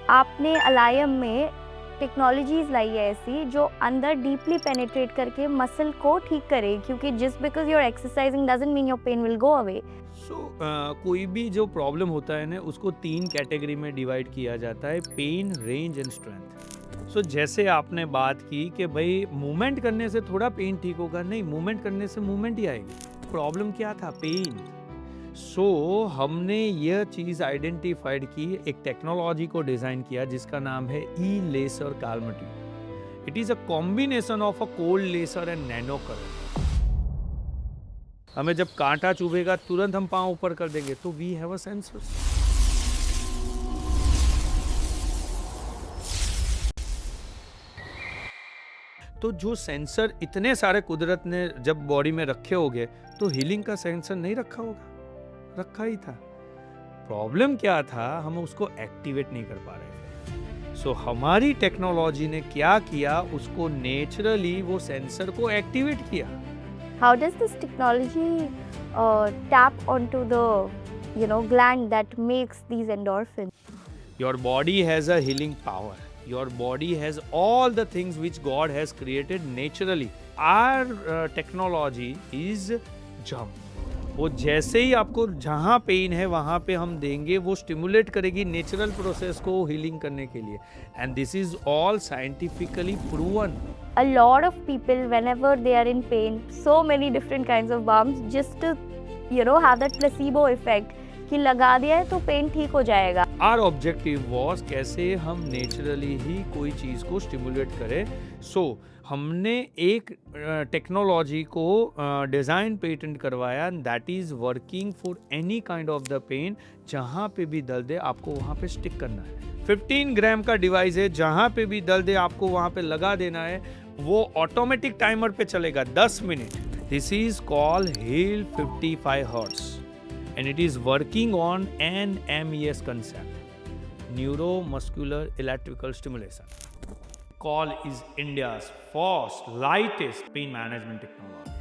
आपने अलायम में टेक्नोलॉजीज लाई है ऐसी जो अंदर डीपली पेनिट्रेट करके मसल को ठीक करे, क्योंकि just because you're exercising doesn't mean your pain will go away. So कोई भी जो प्रॉब्लम होता है ना, उसको 3 कैटेगरी में डिवाइड किया जाता है: पेन, रेंज एंड स्ट्रेंथ। सो जैसे आपने बात की कि भाई मूवमेंट करने से थोड़ा पेन ठीक होगा, नहीं, मूवमेंट करने से मूवमेंट ही आएगी। प्रॉब्लम क्या था? पेन। सो हमने यह चीज़ आइडेंटिफाइड की, एक टेक्नोलॉजी को डिज़ाइन किया जिसका नाम है ई लेसर काल्मटी। It is a combination of a cold laser and nano current. हमें जब कांटा चुभेगा तुरंत हम पाँव ऊपर कर देंगे, तो वी हैव अ सेंसर। तो जो सेंसर इतने सारे कुदरत ने जब बॉडी में रखे होंगे, तो हीलिंग का सेंसर नहीं रखा होगा? रखा ही था। प्रॉब्लम क्या था? हम उसको एक्टिवेट नहीं कर पा रहे थे। सो हमारी टेक्नोलॉजी ने क्या किया, उसको नेचुरली वो सेंसर को एक्टिवेट किया। How does this technology tap onto the gland that makes these endorphins? Your body has a healing power. Your body has all the things which God has created naturally. Our technology is jump. वो जैसे ही आपको जहाँ pen है वहाँ पे हम देंगे, वो स्टिमुलेट करेगी नेचुरल प्रोसेस को हीलिंग करने के लिए। And this is all scientifically proven. A lot of people, whenever they are in pain, so many different kinds of balms just to have that placebo effect कि लगा दिया है तो पेन ठीक हो जाएगा। आवर ऑब्जेक्टिव वॉज कैसे हम नेचुरली ही कोई चीज़ को स्टिमुलेट करें। सो हमने एक टेक्नोलॉजी को डिज़ाइन पेटेंट करवाया, that is working for any kind of the pain. जहाँ पे भी दर्द है आपको वहाँ पे स्टिक करना है। 15 ग्राम का डिवाइस है, जहाँ पे भी दर्द है आपको वहाँ पे लगा देना है। वो ऑटोमेटिक टाइमर पे चलेगा 10 मिनट। This is called heal 55 hertz and it is working on NMES concept, neuromuscular electrical stimulation. Call is India's first lightest pain management technology.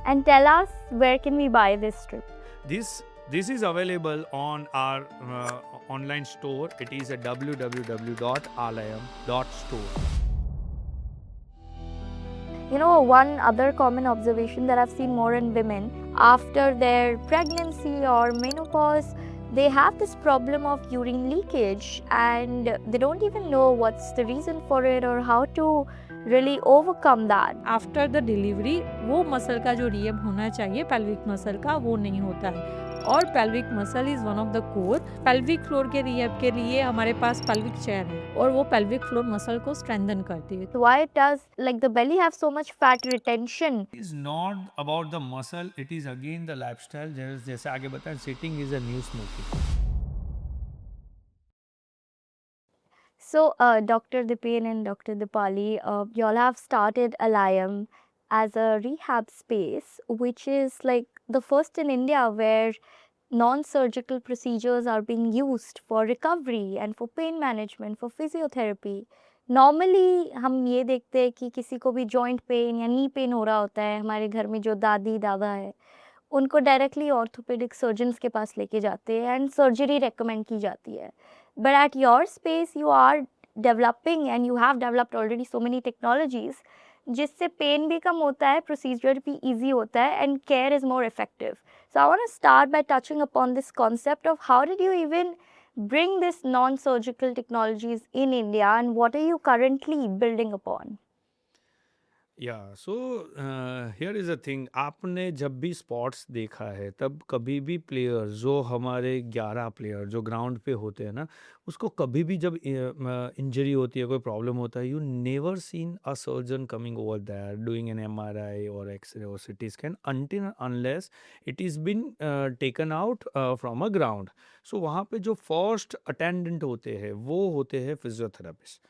And tell us, where can we buy this strip? This is available on our online store. It is at www.alayam.store. One other common observation that I've seen more in women after their pregnancy or menopause, they have this problem of urine leakage and they don't even know what's the reason for it or how to really overcome that. After the delivery वो muscle का जो rehab होना चाहिए pelvic muscle का, वो नहीं होता है। और pelvic muscle is one of the core. Pelvic floor के रिहैब के लिए हमारे पास पेल्विक चेयर है और वो पेल्विक फ्लोर मसल को स्ट्रेंथन करती है। So why does the belly have so much fat retention? It is not about the muscle, it is again the lifestyle. जैसे आगे बताएं, sitting is a new smoking. So, Dr. Dipen and Dr. Dipali, you all have started Alayam as a rehab space, which is like the first in India where non-surgical procedures are being used for recovery and for pain management, for physiotherapy. Normally, हम ये देखते हैं कि किसी को भी joint pain या knee pain हो रहा होता है, हमारे घर में जो दादी दादा है, उनको डायरेक्टली ऑर्थोपेडिक सर्जन्स के पास लेके जाते हैं एंड सर्जरी रेकमेंड की जाती है। But at your space you are developing and you have developed already so many technologies जिससे पेन भी कम होता है, प्रोसीजर भी ईजी होता है and care is more effective. So I want to start by touching upon this concept of how did you even bring this non-surgical technologies in India and what are you currently building upon? So here is a thing. आपने जब भी sports देखा है, तब कभी भी player, जो हमारे 11 प्लेयर जो ग्राउंड पे होते हैं ना, उसको कभी भी जब इंजरी होती है, कोई प्रॉब्लम होता है, you never seen a surgeon coming over there doing an MRI और एक्सरे और CT scan until unless it is been taken out from a ground. So वहाँ पे जो फर्स्ट अटेंडेंट होते हैं वो होते हैं फिजियोथेरापिस्ट।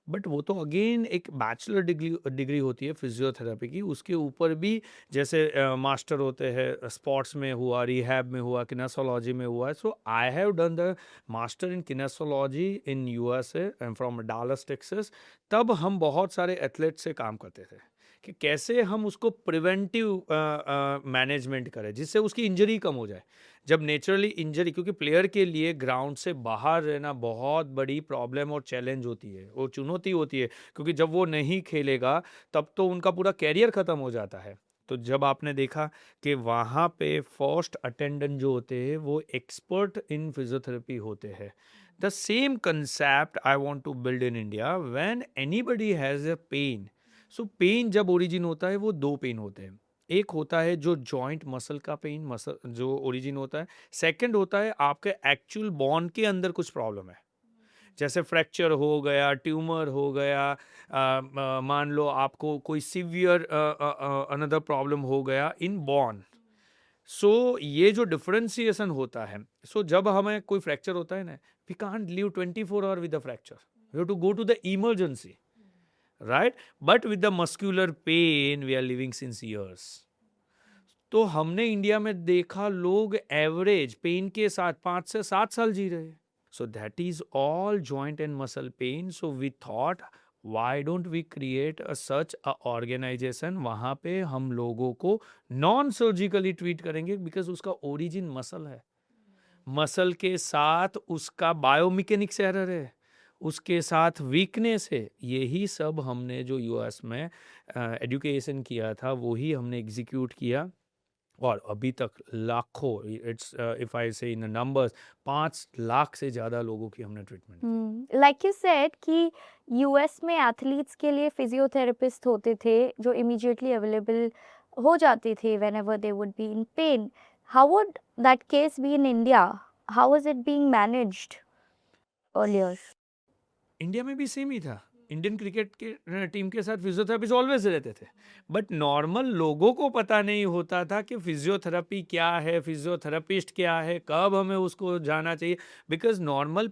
बट वो तो अगेन एक बैचलर डिग्री होती है फिजियोथेरेपी की। उसके ऊपर भी जैसे मास्टर होते हैं, स्पोर्ट्स में हुआ, रिहैब में हुआ, किनेसोलॉजी में हुआ। So I have done the master in kinesiology in USA from Dallas Texas. तब हम बहुत सारे एथलेट से काम करते थे कि कैसे हम उसको प्रिवेंटिव मैनेजमेंट करें जिससे उसकी इंजरी कम हो जाए। जब नेचुरली इंजरी, क्योंकि प्लेयर के लिए ग्राउंड से बाहर रहना बहुत बड़ी प्रॉब्लम और चैलेंज होती है, वो चुनौती होती है, क्योंकि जब वो नहीं खेलेगा तब तो उनका पूरा कैरियर ख़त्म हो जाता है। तो जब आपने देखा कि वहाँ पे फर्स्ट अटेंडेंट जो होते हैं वो एक्सपर्ट इन फिजियोथेरेपी होते हैं। The same concept I want to build in India when anybody has a pain. So pain जब ओरिजिन होता है वो दो पेन होते हैं। एक होता है जो जॉइंट मसल का पेन, मसल जो ओरिजिन होता है। सेकंड होता है आपके एक्चुअल बोन के अंदर कुछ प्रॉब्लम है, जैसे फ्रैक्चर हो गया, ट्यूमर हो गया, मान लो आपको कोई सिवियर अनदर प्रॉब्लम हो गया इन बोन। सो ये जो डिफरेंशिएशन होता है, सो जब हमें कोई फ्रैक्चर होता है ना, we can't live 24 hour with the fracture, we have to go to the emergency, right? But with the muscular pain we are living since years. तो हमने इंडिया में देखा लोग एवरेज पेन के साथ 5 से 7 साल जी रहे। So that is all joint and muscle pain. So we thought why don't we create a such a organization, वहाँ पे हम लोगों को नॉन सर्जिकली ट्रीट करेंगे, बिकॉज उसका ओरिजिन मसल है। मसल के साथ उसका बायोमिकेनिक्स एरर है, उसके साथ वीकनेस है। यही सब हमने जो यूएस में एजुकेशन किया था वही हमने एग्जीक्यूट किया, और अभी तक लाखों, इट्स इफ आई से इन नंबर्स 5 लाख से ज़्यादा लोगों की हमने ट्रीटमेंट की। लाइक यू सेड कि यूएस में एथलीट्स के लिए फिजियोथेरेपिस्ट होते थे जो इमीडिएटली अवेलेबल हो जाते थे whenever they would be in pen. How would that case be in India? How was it being managed earlier? India में भी सेम ही था। इंडियन क्रिकेट के टीम के साथ फिजियोथेरेपिस्ट ऑलवेज रहते थे, बट नॉर्मल लोगों को पता नहीं होता था कि फिजियोथेरेपी क्या है, फिजियोथेरेपिस्ट क्या है, कब हमें उसको जाना चाहिए। बिकॉज नॉर्मल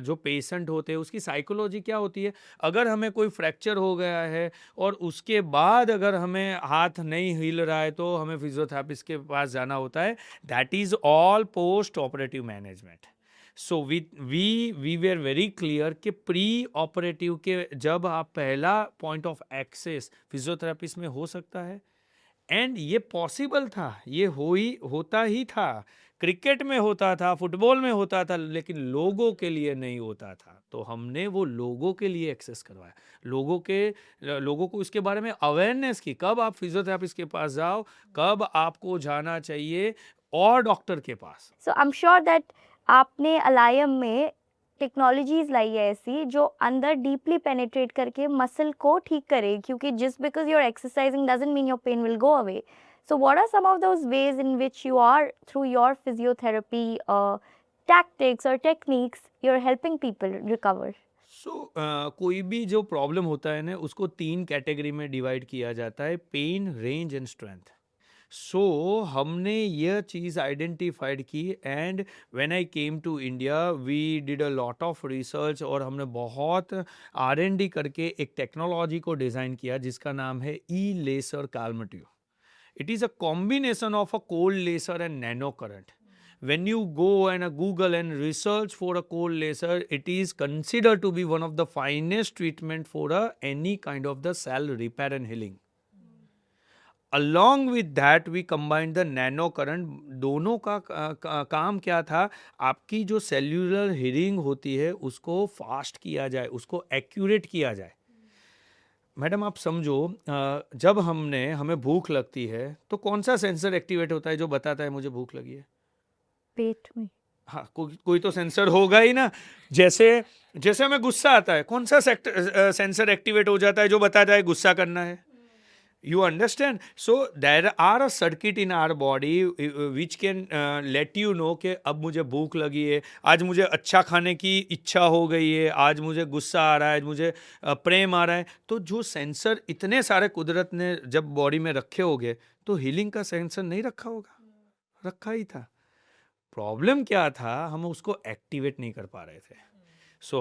जो पेशेंट होते हैं उसकी साइकोलॉजी क्या होती है, अगर हमें कोई फ्रैक्चर हो गया है और उसके बाद अगर हमें हाथ नहीं हिल रहा है तो हमें फिजियोथेरेपिस्ट के पास जाना होता है। That is all post operative management. So we were very clear कि प्री ऑपरेटिव के जब आप पहला पॉइंट ऑफ एक्सेस फिजियोथेरेपिस्ट में हो सकता है, एंड ये पॉसिबल था, ये होता ही था। क्रिकेट में होता था, फुटबॉल में होता था, लेकिन लोगों के लिए नहीं होता था। तो हमने वो लोगों के लिए एक्सेस करवाया, लोगों को इसके बारे में अवेयरनेस की, कब आप फिजियोथेरेपिस्ट के पास जाओ, कब आपको जाना चाहिए और डॉक्टर के पास। सो आई एम श्योर दैट आपने अलायम में टेक्नोलॉजीज लाई है ऐसी जो अंदर डीपली पेनिट्रेट करके मसल को ठीक करे, क्योंकि just because you are exercising doesn't mean your pain will go away. So what are some of those ways in which you are, through your physiotherapy tactics or techniques, you're helping people recover? कोई भी जो problem होता है ना उसको 3 category में divide किया जाता है, पेन, रेंज एंड स्ट्रेंथ। हमने यह चीज़ आइडेंटिफाइड की, and when I came to India we did a lot of research, और हमने बहुत R&D करके एक टेक्नोलॉजी को डिज़ाइन किया जिसका नाम है E laser काल्मेट्यू. It is a combination of a cold laser and nano current. When you go and Google and research for a cold laser, it is considered to be one of the finest treatment for any kind of the cell repair and healing. Along with that, we combined the nano current. दोनों का काम क्या था, आपकी जो cellular healing होती है उसको फास्ट किया जाए, उसको एक्यूरेट किया जाए. मैडम आप समझो, जब हमें भूख लगती है तो कौन सा सेंसर एक्टिवेट होता है जो बताता है मुझे भूख लगी है? पेट में. हाँ, कोई तो सेंसर होगा ही ना. जैसे हमें गुस्सा आता है, कौन सा सेंसर एक्टिवेट हो जाता है जो बताता है गुस्सा करना है? You understand? So there are a circuit in our body which can let you know कि अब मुझे भूख लगी है, आज मुझे अच्छा खाने की इच्छा हो गई है, आज मुझे गुस्सा आ रहा है, आज मुझे प्रेम आ रहा है. तो जो सेंसर इतने सारे कुदरत ने जब बॉडी में रखे होंगे तो हीलिंग का सेंसर नहीं रखा होगा? रखा ही था. प्रॉब्लम क्या था, हम उसको एक्टिवेट नहीं कर पा रहे थे.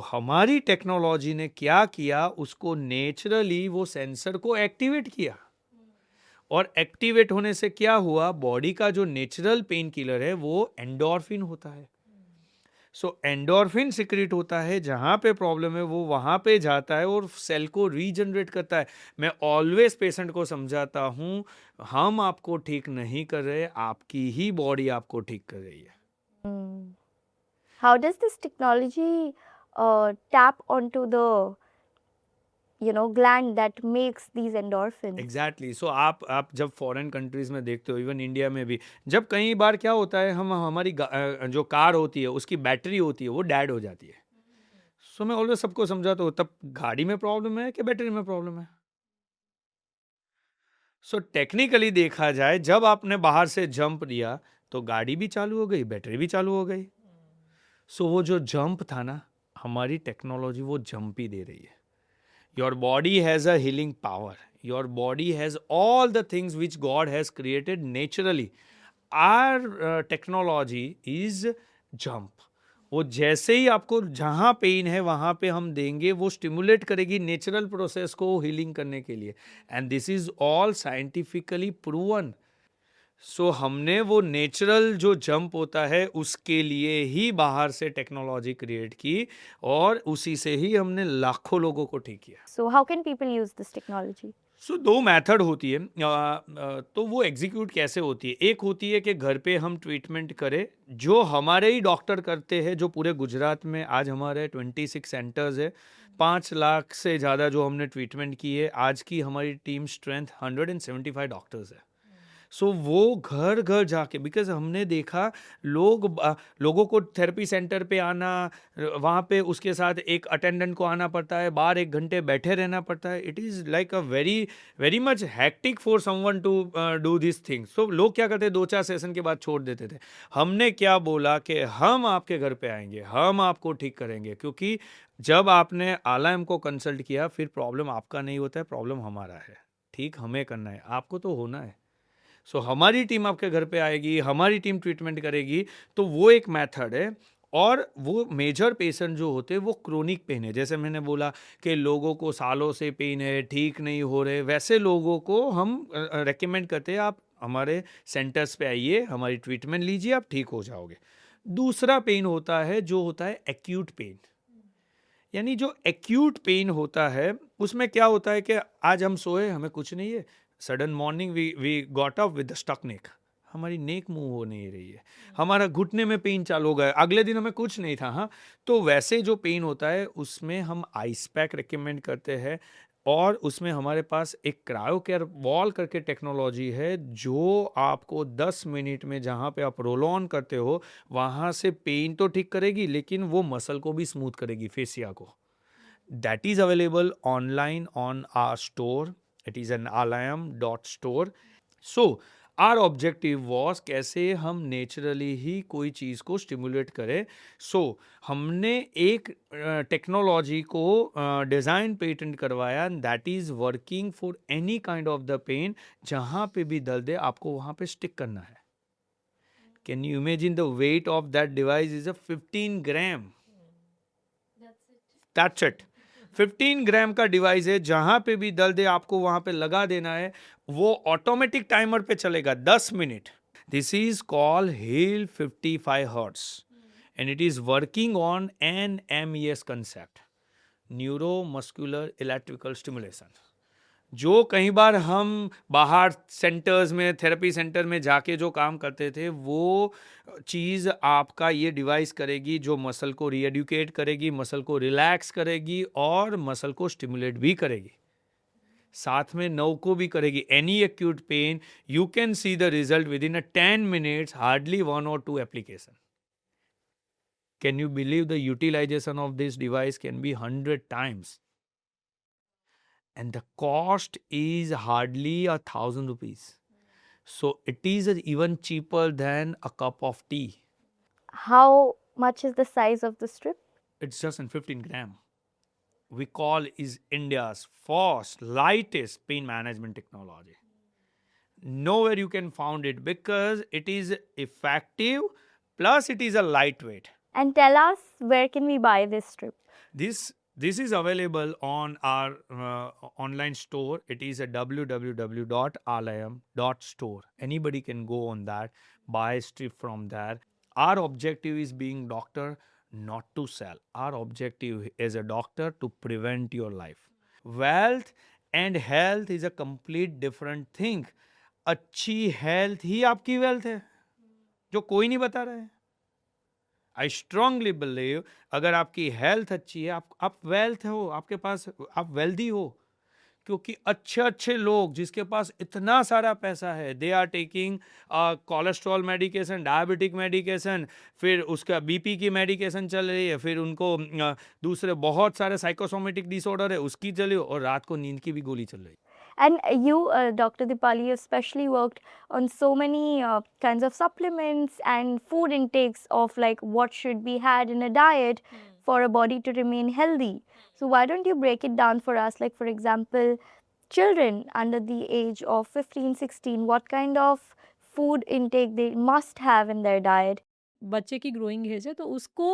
हमारी टेक्नोलॉजी ने क्या किया, उसको नेचुरली वो सेंसर को एक्टिवेट किया, और एक्टिवेट होने से क्या हुआ, बॉडी का जो नेचुरल पेन किलर है वो एंडोर्फिन होता है. सो एंडोर्फिन सिक्रेट होता है, जहाँ पे प्रॉब्लम है वो वहाँ पे जाता है और सेल को रीजनरेट करता है। मैं ऑलवेज पेशेंट को समझाता हूँ, हम आपको ठीक नहीं कर रहे, आपकी ही बॉडी आपको ठीक कर रही है। How does this technology tap onto the gland that makes these endorphins? Exactly so आप जब फॉरेन कंट्रीज में देखते हो, इवन इंडिया में भी, जब कई बार क्या होता है, हम हमारी जो कार होती है उसकी बैटरी होती है वो डेड हो जाती है। सो मैं ऑलवेज सबको समझाता हूँ, तब गाड़ी में प्रॉब्लम है कि बैटरी में प्रॉब्लम है। सो टेक्निकली देखा जाए, जब आपने बाहर से जंप दिया तो गाड़ी भी चालू हो गई, बैटरी भी चालू हो गई। सो वो जो जंप था ना, हमारी टेक्नोलॉजी वो जंप ही दे रही है। Your body has a healing power. Your body has all the things which God has created naturally. Our technology is jump. वो जैसे ही आपको जहाँ पेन है वहाँ पे हम देंगे, वो स्टिमुलेट करेगी नेचुरल प्रोसेस को हीलिंग करने के लिए। And this is all scientifically proven. So हमने वो नेचुरल जो जंप होता है उसके लिए ही बाहर से टेक्नोलॉजी क्रिएट की, और उसी से ही हमने लाखों लोगों को ठीक किया। So how can people use this technology? सो दो मेथड होती है। तो वो एग्जीक्यूट कैसे होती है? एक होती है कि घर पे हम ट्रीटमेंट करें, जो हमारे ही डॉक्टर करते हैं, जो पूरे गुजरात में आज हमारे 26 सेंटर्स है, 5 लाख से ज़्यादा जो हमने ट्रीटमेंट की है। आज की हमारी टीम स्ट्रेंथ 175 डॉक्टर्स है। सो वो घर घर जाके, बिकॉज हमने देखा लोगों को थेरेपी सेंटर पे आना, वहाँ पे उसके साथ एक अटेंडेंट को आना पड़ता है, बाहर 1 घंटे बैठे रहना पड़ता है। It is like a very very much hectic for someone to do this thing. So लोग क्या करते, 2-4 सेशन के बाद छोड़ देते थे। हमने क्या बोला कि हम आपके घर पे आएंगे, हम आपको ठीक करेंगे, क्योंकि जब आपने आलाएम को कंसल्ट किया, फिर प्रॉब्लम आपका नहीं होता है, प्रॉब्लम हमारा है। ठीक हमें करना है, आपको तो होना है। सो हमारी टीम आपके घर पे आएगी, हमारी टीम ट्रीटमेंट करेगी। तो वो एक मेथड है। और वो मेजर पेशेंट जो होते हैं वो क्रोनिक पेन है, जैसे मैंने बोला कि लोगों को सालों से पेन है, ठीक नहीं हो रहे, वैसे लोगों को हम रेकमेंड करते हैं, आप हमारे सेंटर्स पे आइए, हमारी ट्रीटमेंट लीजिए, आप ठीक हो जाओगे। दूसरा पेन होता है जो होता है एक्यूट पेन। यानी जो एक्यूट पेन होता है उसमें क्या होता है कि आज हम सोए, हमें कुछ नहीं है, sudden morning we got up with stuck neck, हमारी नेक मूव हो नहीं रही है, हमारा घुटने में पेन चालू हो गया, अगले दिन हमें कुछ नहीं था। हाँ, तो वैसे जो पेन होता है उसमें हम आइस पैक रिकमेंड करते हैं, और उसमें हमारे पास एक क्रायो केयर वॉल करके टेक्नोलॉजी है, जो आपको 10 मिनट में जहाँ पे आप रोल ऑन करते हो वहाँ से पेन तो ठीक करेगी, लेकिन वो मसल को भी स्मूथ करेगी, फेसिया को। That is available online on our store. It is an alayam.store. So our objective was कैसे हम नेचुरली ही कोई चीज़ को स्टिमुलेट करें। सो हमने एक टेक्नोलॉजी को डिज़ाइन पेटेंट करवाया, that is working for any kind of the pain. जहाँ पे भी दर्द है आपको वहाँ पे स्टिक करना है। Can you imagine the weight of that device is a 15 gram. That's it. 15 ग्राम का डिवाइस है, जहां पे भी दर्द है आपको वहां पे लगा देना है, वो ऑटोमेटिक टाइमर पे चलेगा 10 मिनट। This is called heal 55 hertz and it is working on NMES concept, neuro muscular electrical stimulation. जो कई बार हम बाहर सेंटर्स में, थेरेपी सेंटर में जाके जो काम करते थे, वो चीज़ आपका ये डिवाइस करेगी, जो मसल को रीएडुकेट करेगी, मसल को रिलैक्स करेगी और मसल को स्टिमुलेट भी करेगी, साथ में नर्व को भी करेगी। Any acute pain you can see the result with in 10 मिनट्स, hardly 1 or 2 application. Can you believe the utilization of this device can be 100 times, and the cost is hardly 1,000 rupees. So it is even cheaper than a cup of tea. How much is the size of the strip? It's just in 15 gram. We call is India's first lightest pain management technology. Nowhere you can find it, because it is effective plus it is a lightweight. And tell us, where can we buy this strip? This is available on our online store. It is a www.alayam.store. Anybody can go on that, buy a strip from there. Our objective is being doctor, not to sell. Our objective as a doctor to prevent your life. Wealth and health is a complete different thing. अच्छी health ही आपकी wealth है, जो कोई नहीं बता रहा है. I strongly believe अगर आपकी हेल्थ अच्छी है, आप वेल्थ हो, आपके पास आप वेल्दी हो, क्योंकि अच्छे अच्छे लोग जिसके पास इतना सारा पैसा है, they are taking cholesterol medication, diabetic medication, फिर उसका बीपी की मेडिकेशन चल रही है, फिर उनको दूसरे बहुत सारे साइकोसोमेटिक डिसऑर्डर है उसकी चली, और रात को नींद की भी गोली चल रही है. And you, Dr. Dipali, especially worked on so many kinds of supplements and food intakes of like what should be had in a diet for a body to remain healthy. So why don't you break it down for us? Like, for example, children under the age of 15, 16, what kind of food intake they must have in their diet? बच्चे की growing as है तो उसको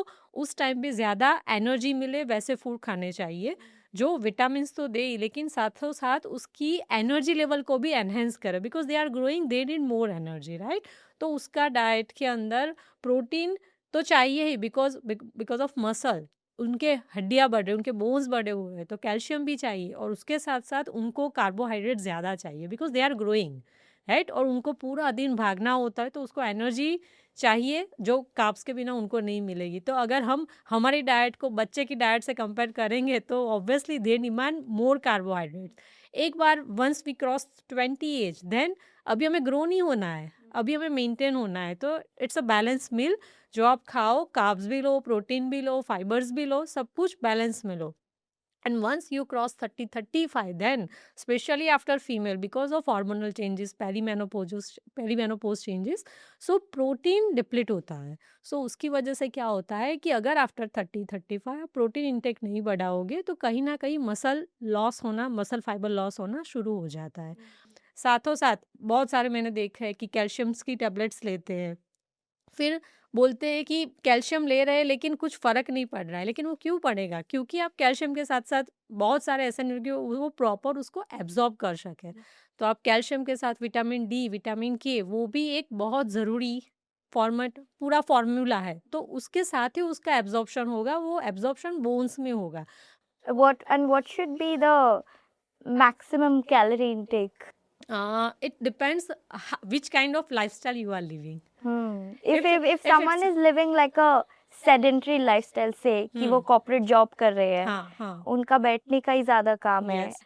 उस time पे ज़्यादा energy मिले वैसे फूड खाने चाहिए जो विटामिन तो दे ही, लेकिन साथों साथ उसकी एनर्जी लेवल को भी एनहेंस करे, because they are growing, they need more energy, right. तो उसका डाइट के अंदर प्रोटीन तो चाहिए ही, बिकॉज ऑफ मसल, उनके हड्डियाँ बढ़ रही, उनके बोन्स बढ़े हुए हैं, तो कैल्शियम भी चाहिए, और उसके साथ साथ उनको कार्बोहाइड्रेट ज़्यादा चाहिए because they are growing, right. और उनको पूरा दिन भागना होता है तो उसको एनर्जी चाहिए जो कार्ब्स के बिना उनको नहीं मिलेगी. तो अगर हम हमारी डाइट को बच्चे की डाइट से कंपेयर करेंगे तो obviously they demand more carbohydrates. एक बार once we cross 20 age, then अभी हमें ग्रो नहीं होना है, अभी हमें मेंटेन होना है. तो इट्स अ बैलेंस मील, जो आप खाओ, कार्ब्स भी लो, प्रोटीन भी लो, फाइबर्स भी लो, सब कुछ बैलेंस में लो. And once you cross 30 35, then especially after female, because of hormonal changes, perimenopause changes, so protein deplete होता है. So उसकी वजह से क्या होता है कि अगर आफ्टर 30 35 प्रोटीन इंटेक नहीं बढ़ाओगे तो कहीं ना कहीं मसल फाइबर लॉस होना शुरू हो जाता है. साथों साथ बहुत सारे मैंने देखा है कि कैल्शियम्स की टेबलेट्स लेते हैं, फिर बोलते हैं कि कैल्शियम ले रहे हैं लेकिन कुछ फ़र्क नहीं पड़ रहा है, लेकिन वो क्यों पड़ेगा? क्योंकि आप कैल्शियम के साथ-साथ बहुत सारे ऐसे न्यूट्रिय वो प्रॉपर उसको एब्ज़ॉर्ब कर सकें. तो आप कैल्शियम के साथ विटामिन डी, विटामिन के, वो भी एक बहुत ज़रूरी पूरा फ़ॉर्मूला है. तो उसके साथ ही उसका एब्ज़ॉर्प्शन होगा, वो एब्ज़ॉर्प्शन बोन्स में होगा. What should be the maximum calorie intake? It depends which kind of lifestyle you are living. If if someone it's- is living like a sedentary lifestyle, say कि वो corporate job कर रहे हैं, हाँ. उनका बैठने का ही ज़्यादा काम है. Yes.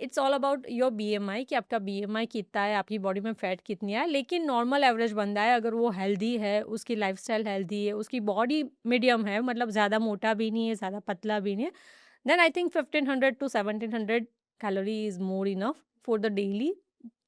It's all about your BMI, कि आपका BMI कितना है, आपकी बॉडी में फैट कितनी है. लेकिन नॉर्मल एवरेज बंदा है, अगर वो हेल्दी है, उसकी लाइफस्टाइल हेल्दी है, उसकी बॉडी मीडियम है, मतलब ज़्यादा मोटा भी नहीं है, ज़्यादा पतला भी नहीं है, then I think 1500 to 1700 calorie is more enough for the daily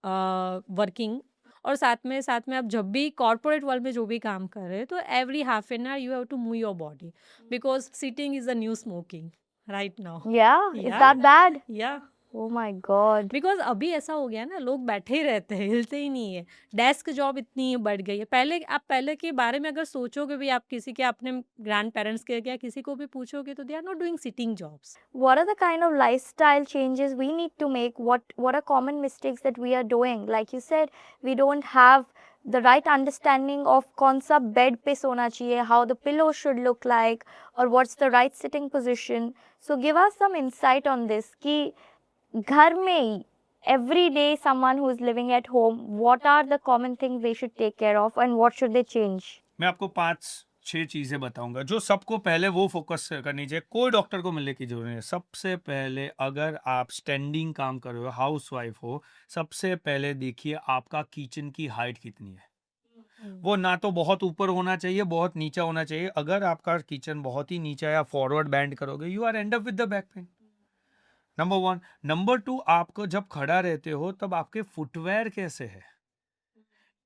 working. और साथ में आप जब भी कॉर्पोरेट वर्ल्ड में जो भी काम कर रहे हैं तो every half an hour you have to move your body, because sitting is the new smoking right now. Yeah, is Yeah. that bad? या Oh my God. बिकॉज अभी ऐसा हो गया ना, लोग बैठे ही रहते हैं, हिलते ही नहीं है. डेस्क जॉब इतनी बढ़ गई है. पहले के बारे में अगर सोचोगे भी, आप किसी के अपने ग्रैंड पेरेंट्स के या किसी को भी पूछोगे तो they are not doing sitting jobs. What are the kind of lifestyle changes we need to make? What are common mistakes that we are doing? Like you said, we don't have the right understanding of कौन सा bed पे सोना चाहिए, how the pillow should look like, or what's the right sitting position. So give us some insight on this कि घर में ही every day someone who is living at home, what are the common things they should take care of and what should they change? मैं आपको 5-6 चीज़ें बताऊंगा जो सबको पहले वो फोकस करनी चाहिए. कोई डॉक्टर को मिलने की जरूरत नहीं है. सबसे पहले अगर आप स्टैंडिंग काम कर रहे हो, हाउस वाइफ हो, सबसे पहले देखिए आपका किचन की हाइट कितनी है. वो ना तो बहुत ऊपर होना चाहिए, बहुत नीचा होना चाहिए. अगर आपका किचन बहुत ही नीचा या फॉरवर्ड बैंड करोगे, you are end up with the back pain. Number 1. Number 2, आपको जब खड़ा रहते हो तब आपके फुटवेयर कैसे है.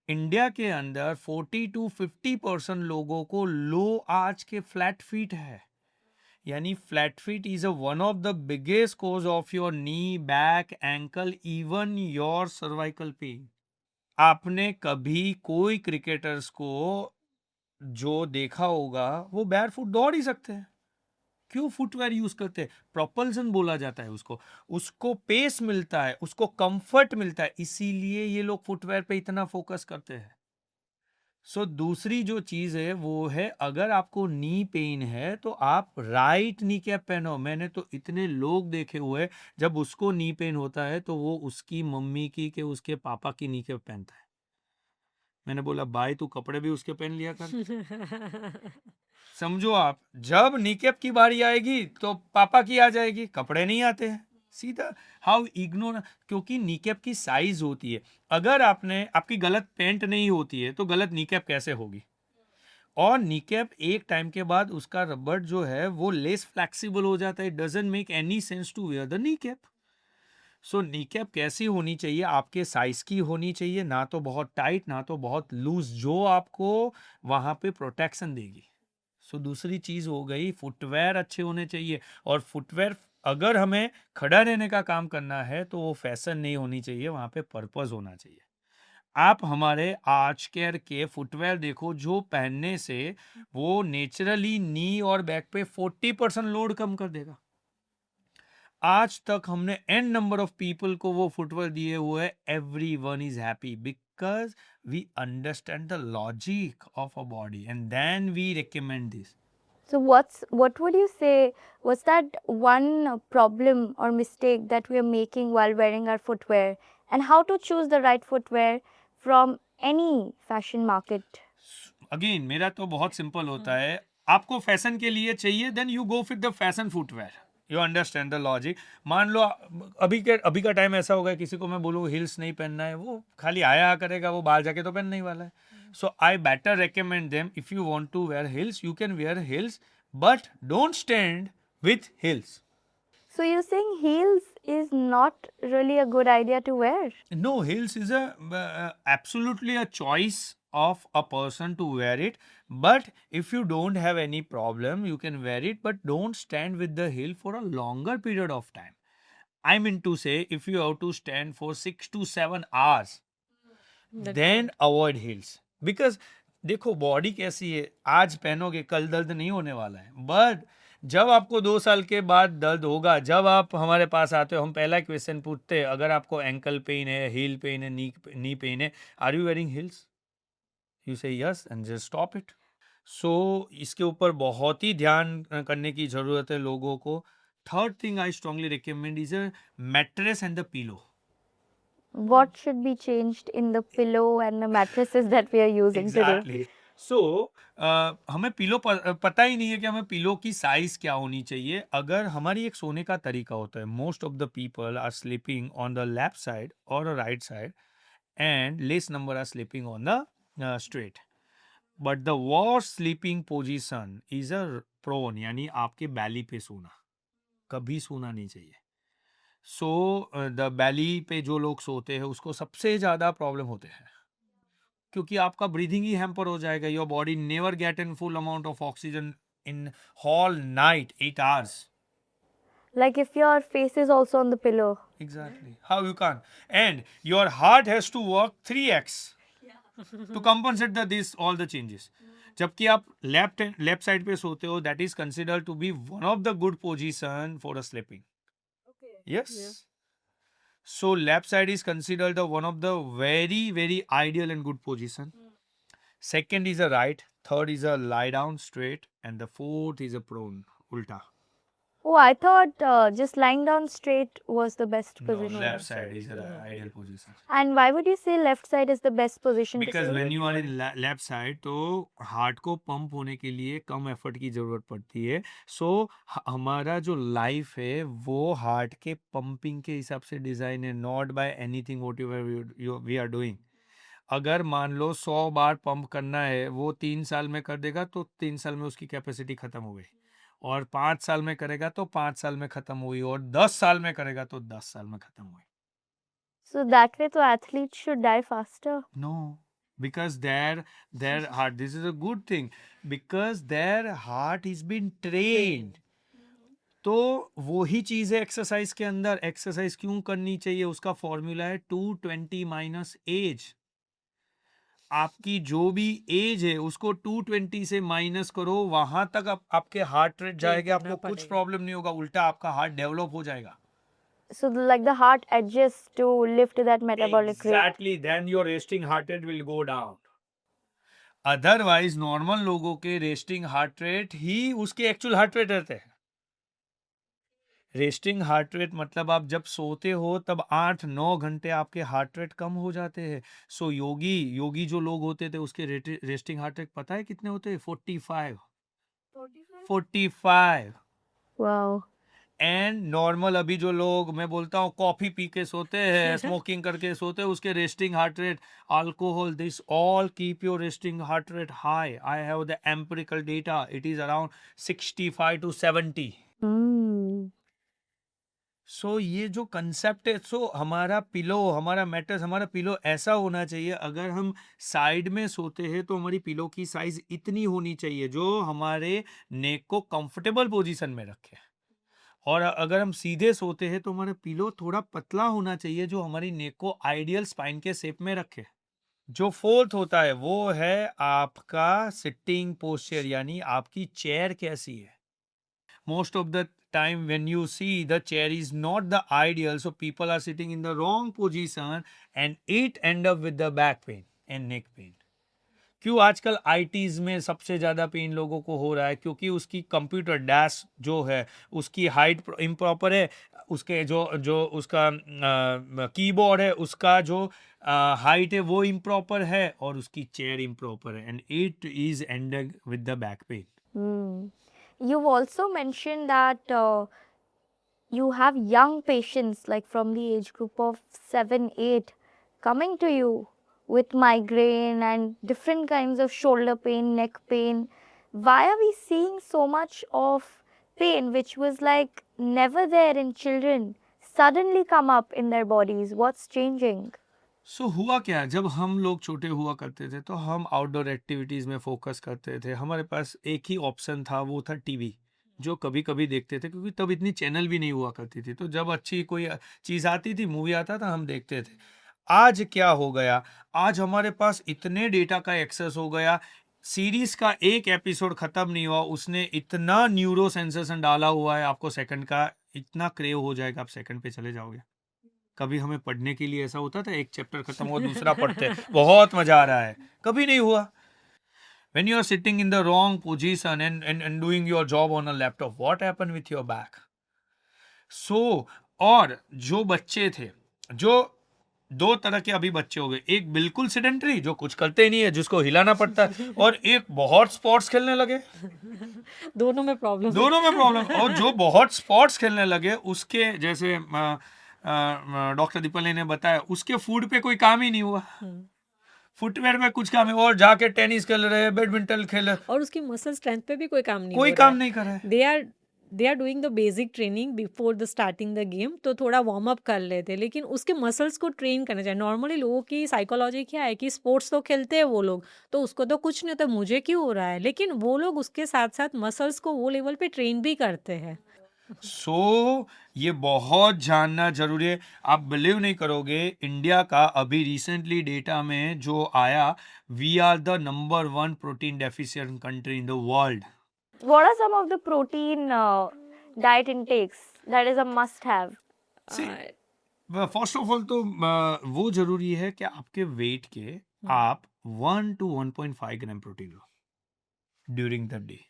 इंडिया के अंदर 40 to 50% लोगों को लो आर्च के फ्लैट फीट है. यानी flat feet is one of the biggest cause of your knee, back, ankle, even your cervical pain. आपने कभी कोई क्रिकेटर्स को जो देखा होगा वो बैर फुट दौड़ ही सकते हैं. क्यों फुटवेयर यूज करते हैं? प्रोपल्सन बोला जाता है उसको पेस मिलता है, उसको कंफर्ट मिलता है, इसीलिए ये लोग फुटवेयर पे इतना फोकस करते हैं. सो दूसरी जो चीज है वो है, अगर आपको नी पेन है तो आप राइट नी कैप पहनो। मैंने तो इतने लोग देखे हुए, जब उसको नी पेन होता है तो वो उसकी मम्मी की के उसके पापा की नी कैप पहनता है। मैंने बोला भाई तू कपड़े भी उसके पहन लिया कर। समझो आप, जब नीकेप की बारी आएगी तो पापा की आ जाएगी, कपड़े नहीं आते हैं। सीधा हाउ इग्नोर, क्योंकि नीकेप की साइज होती है। अगर आपकी गलत पेंट नहीं होती है तो गलत नीकेप कैसे होगी? और नीकेप एक टाइम के बाद उसका रबड़ जो है वो लेस फ्लेक्सिबल हो जाता है। It doesn't make any sense to wear the kneecap. So kneecap कैसी होनी चाहिए? आपके साइज की होनी चाहिए, ना तो बहुत टाइट ना तो बहुत लूज, जो आपको वहां पे प्रोटेक्शन देगी। सो दूसरी चीज हो गई, फुटवेयर अच्छे होने चाहिए। और फुटवेयर, अगर हमें खड़ा रहने का काम करना है तो वो फैशन नहीं होनी चाहिए, वहां पे पर्पस होना चाहिए। आप हमारे आर्च केयर के फुटवेयर देखो, जो पहनने से वो नेचुरली नी और बैक पे 40% लोड कम कर देगा। आज तक हमने n नंबर ऑफ पीपल को वो फुटवेयर दिए हुए हैं, everyone is happy because we understand the logic of a body and then we recommend this. So what would you say was that one problem or mistake that we are making while wearing our footwear, and how to choose the right footwear from any fashion market? Again मेरा तो बहुत simple होता है, आपको fashion के लिए चाहिए then you go with the fashion footwear. You understand the logic. मान लो अभी का टाइम ऐसा होगा, किसी को मैं बोलूँ हिल्स नहीं पहनना है, वो खाली आया करेगा, वो बाहर जाके तो पहनने ही वाला है। So I better recommend them, if you want to wear heels you can wear heels, but don't stand with heels. So you're saying heels is not really a good idea to wear? No, heels is a absolutely a choice of a person to wear it. But if you don't have any problem, you can wear it. But don't stand with the heel for a longer period of time. I mean to say, if you have to stand for 6 to 7 hours, then avoid heels. Because देखो body कैसी है, आज पहनोगे कल दर्द नहीं होने वाला है, बट जब आपको 2 साल के बाद दर्द होगा, जब आप हमारे पास आते हो हम पहला क्वेश्चन पूछते हैं, अगर आपको एंकल पेन है, हील पेन है, नी पेन है, are you wearing heels? You say yes and just stop it. So इसके ऊपर बहुत ही ध्यान करने की जरूरत है लोगों को। Third thing I strongly recommend is a mattress and the pillow. What should be changed in the pillow and the mattresses that we are using today? Exactly. So हमें पिलो पता ही नहीं है कि हमें पिलो की साइज क्या होनी चाहिए। अगर हमारी एक सोने का तरीका होता है, most of the people are sleeping on the left side और right side and less number are sleeping on the straight. But the worst sleeping position is a prone, यानी आपके बैली पे सोना, कभी सोना नहीं चाहिए। सो द बैली पे जो लोग सोते हैं उसको सबसे ज्यादा प्रॉब्लम होते हैं, क्योंकि आपका ब्रीदिंग ही हैम्पर हो जाएगा। Your body never get in full amount of oxygen in whole night 8 hours। Like if your face is also on the pillow. Exactly. How you can? And your heart has to work 3x to compensate this all the changes. जबकि आप left side पे सोते हो, that is considered to be one of the good position for a sleeping. Yes. So left side is considered the one of the very ideal and good position. Second is a right, third is a lie down straight, and the fourth is a prone, ulta. Oh, I thought just lying down straight was the best No, position. left side is the ideal position. And why would you say left side is the best position to Because sleep? when you are in left side, तो heart को pump होने के लिए कम effort की जरूरत पड़ती है। सो हमारा जो लाइफ है वो हार्ट के पंपिंग के हिसाब से डिजाइन है, not by anything what we are doing. अगर मान लो 100 बार पंप करना है, वो 3 साल में कर देगा तो 3 साल में उसकी कैपेसिटी खत्म हो गई, और 5 साल में करेगा तो 5 साल में खत्म हुई, और 10 साल में करेगा तो 10 साल में खत्म हुई। So that way, so athletes should die faster. No, because their heart, this is a good thing, because their heart is been trained. तो वही चीज है एक्सरसाइज के अंदर। एक्सरसाइज क्यों करनी चाहिए? उसका फॉर्मूला है 220 माइनस एज। आपकी जो भी एज है उसको 220 से माइनस करो, वहां तक आपके हार्ट रेट जाएगा, आपको कुछ प्रॉब्लम नहीं होगा, उल्टा आपका हार्ट डेवलप हो जाएगा। So like the heart adjusts to lift that metabolic rate. Exactly, then your resting heart rate will go down. Otherwise normal लोगों के रेस्टिंग हार्ट रेट ही उसके एक्चुअल हार्ट रेट रहते हैं। रेस्टिंग हार्ट रेट मतलब आप जब सोते हो तब 8-9 घंटे आपके हार्ट रेट कम हो जाते हैं। सो योगी जो लोग होते थे उसके रेस्टिंग हार्ट रेट पता है कितने होते हैं? 45। Wow. एंड नॉर्मल अभी जो लोग, मैं बोलता हूँ, कॉफी पी के सोते हैं, स्मोकिंग करके सोते हैं, उसके resting heart rate, alcohol, this all keep your resting heart rate high. I have the empirical data, it is around 65 to 70। Hmm. सो ये जो कंसेप्ट है, सो हमारा पिलो, हमारा मैट्रेस, हमारा पिलो ऐसा होना चाहिए, अगर हम साइड में सोते हैं तो हमारी पिलो की साइज इतनी होनी चाहिए जो हमारे नेक को कंफर्टेबल पोजीशन में रखे। और अगर हम सीधे सोते हैं तो हमारा पिलो थोड़ा पतला होना चाहिए जो हमारी नेक को आइडियल स्पाइन के शेप में रखे। जो फोर्थ होता है वो है आपका सिटिंग पोस्चर, यानी आपकी चेयर कैसी है। Most of the time when you see, the chair is not the ideal, so people are sitting in the wrong position and it end up with the back pain and neck pain। क्यों आजकल ITs में सबसे ज़्यादा pen लोगों को हो रहा है? क्योंकि उसकी कंप्यूटर डैश जो है उसकी हाइट इम्प्रॉपर है, उसके जो जो उसका कीबोर्ड है उसका जो हाइट है वो इम्प्रॉपर है, और उसकी चेयर इम्प्रॉपर है, and it is ending with the back pen. Hmm. You've also mentioned that you have young patients, like from the age group of 7, 8, coming to you with migraine and different kinds of shoulder pain, neck pain. Why are we seeing so much of pain which was like never there in children suddenly come up in their bodies? What's changing? सो हुआ क्या, जब हम लोग छोटे हुआ करते थे तो हम आउटडोर एक्टिविटीज़ में फोकस करते थे। हमारे पास एक ही ऑप्शन था, वो था टीवी, जो कभी कभी देखते थे, क्योंकि तब इतनी चैनल भी नहीं हुआ करती थी। तो जब अच्छी कोई चीज़ आती थी, मूवी आता था, हम देखते थे। आज क्या हो गया, आज हमारे पास इतने डेटा का एक्सेस हो गया, सीरीज का एक एपिसोड खत्म नहीं हुआ, उसने इतना न्यूरो सेंसेशन डाला हुआ है आपको, सेकंड का इतना क्रेव हो जाएगा, आप सेकंड पे चले जाओगे। कभी हमें पढ़ने के लिए ऐसा होता था, एक चैप्टर खत्म हुआ दूसरा पढ़ते बहुत मजा आ रहा है, कभी नहीं हुआ। when you are sitting in the wrong position and doing your job on a laptop, what happened with your back? so और जो बच्चे थे, जो दो तरह के अभी बच्चे हो गए, एक बिल्कुल सेडेंटरी जो कुछ करते ही नहीं है, जिसको हिलाना पड़ता है, और एक बहुत स्पोर्ट्स खेलने लगे। दोनों में प्रॉब्लम और जो बहुत स्पोर्ट्स खेलने लगे उसके, जैसे डॉक्टर दीपल ने बताया, उसके फूड पे कोई काम ही नहीं हुआ, फुटवेयर में कुछ काम है, और जाके टेनिस खेल रहे हैं, बैडमिंटन खेल रहे हैं, और उसकी मसल स्ट्रेंथ पे भी कोई काम नहीं कोई हो रहा काम है। नहीं कर रहा है। They are doing the basic training before the starting the game, तो थोड़ा वार्म अप कर लेते हैं, लेकिन उसके मसल्स को ट्रेन करना चाहिए। नॉर्मली लोगों की साइकोलॉजी क्या है कि स्पोर्ट्स तो खेलते हैं वो लोग, तो उसको तो कुछ नहीं होता, मुझे क्यों हो रहा है, लेकिन वो लोग उसके साथ साथ मसल्स को वो लेवल पे ट्रेन भी करते हैं। ये बहुत जानना जरूरी है। आप बिलीव नहीं करोगे, इंडिया का अभी रिसेंटली डेटा में जो आया, we are the number 1 protein deficient country in the world. What are some of the protein diet intakes that is a must have? First of all तो वो जरूरी है कि आपके वेट के आप 1 to 1.5 ग्राम प्रोटीन लो during the day.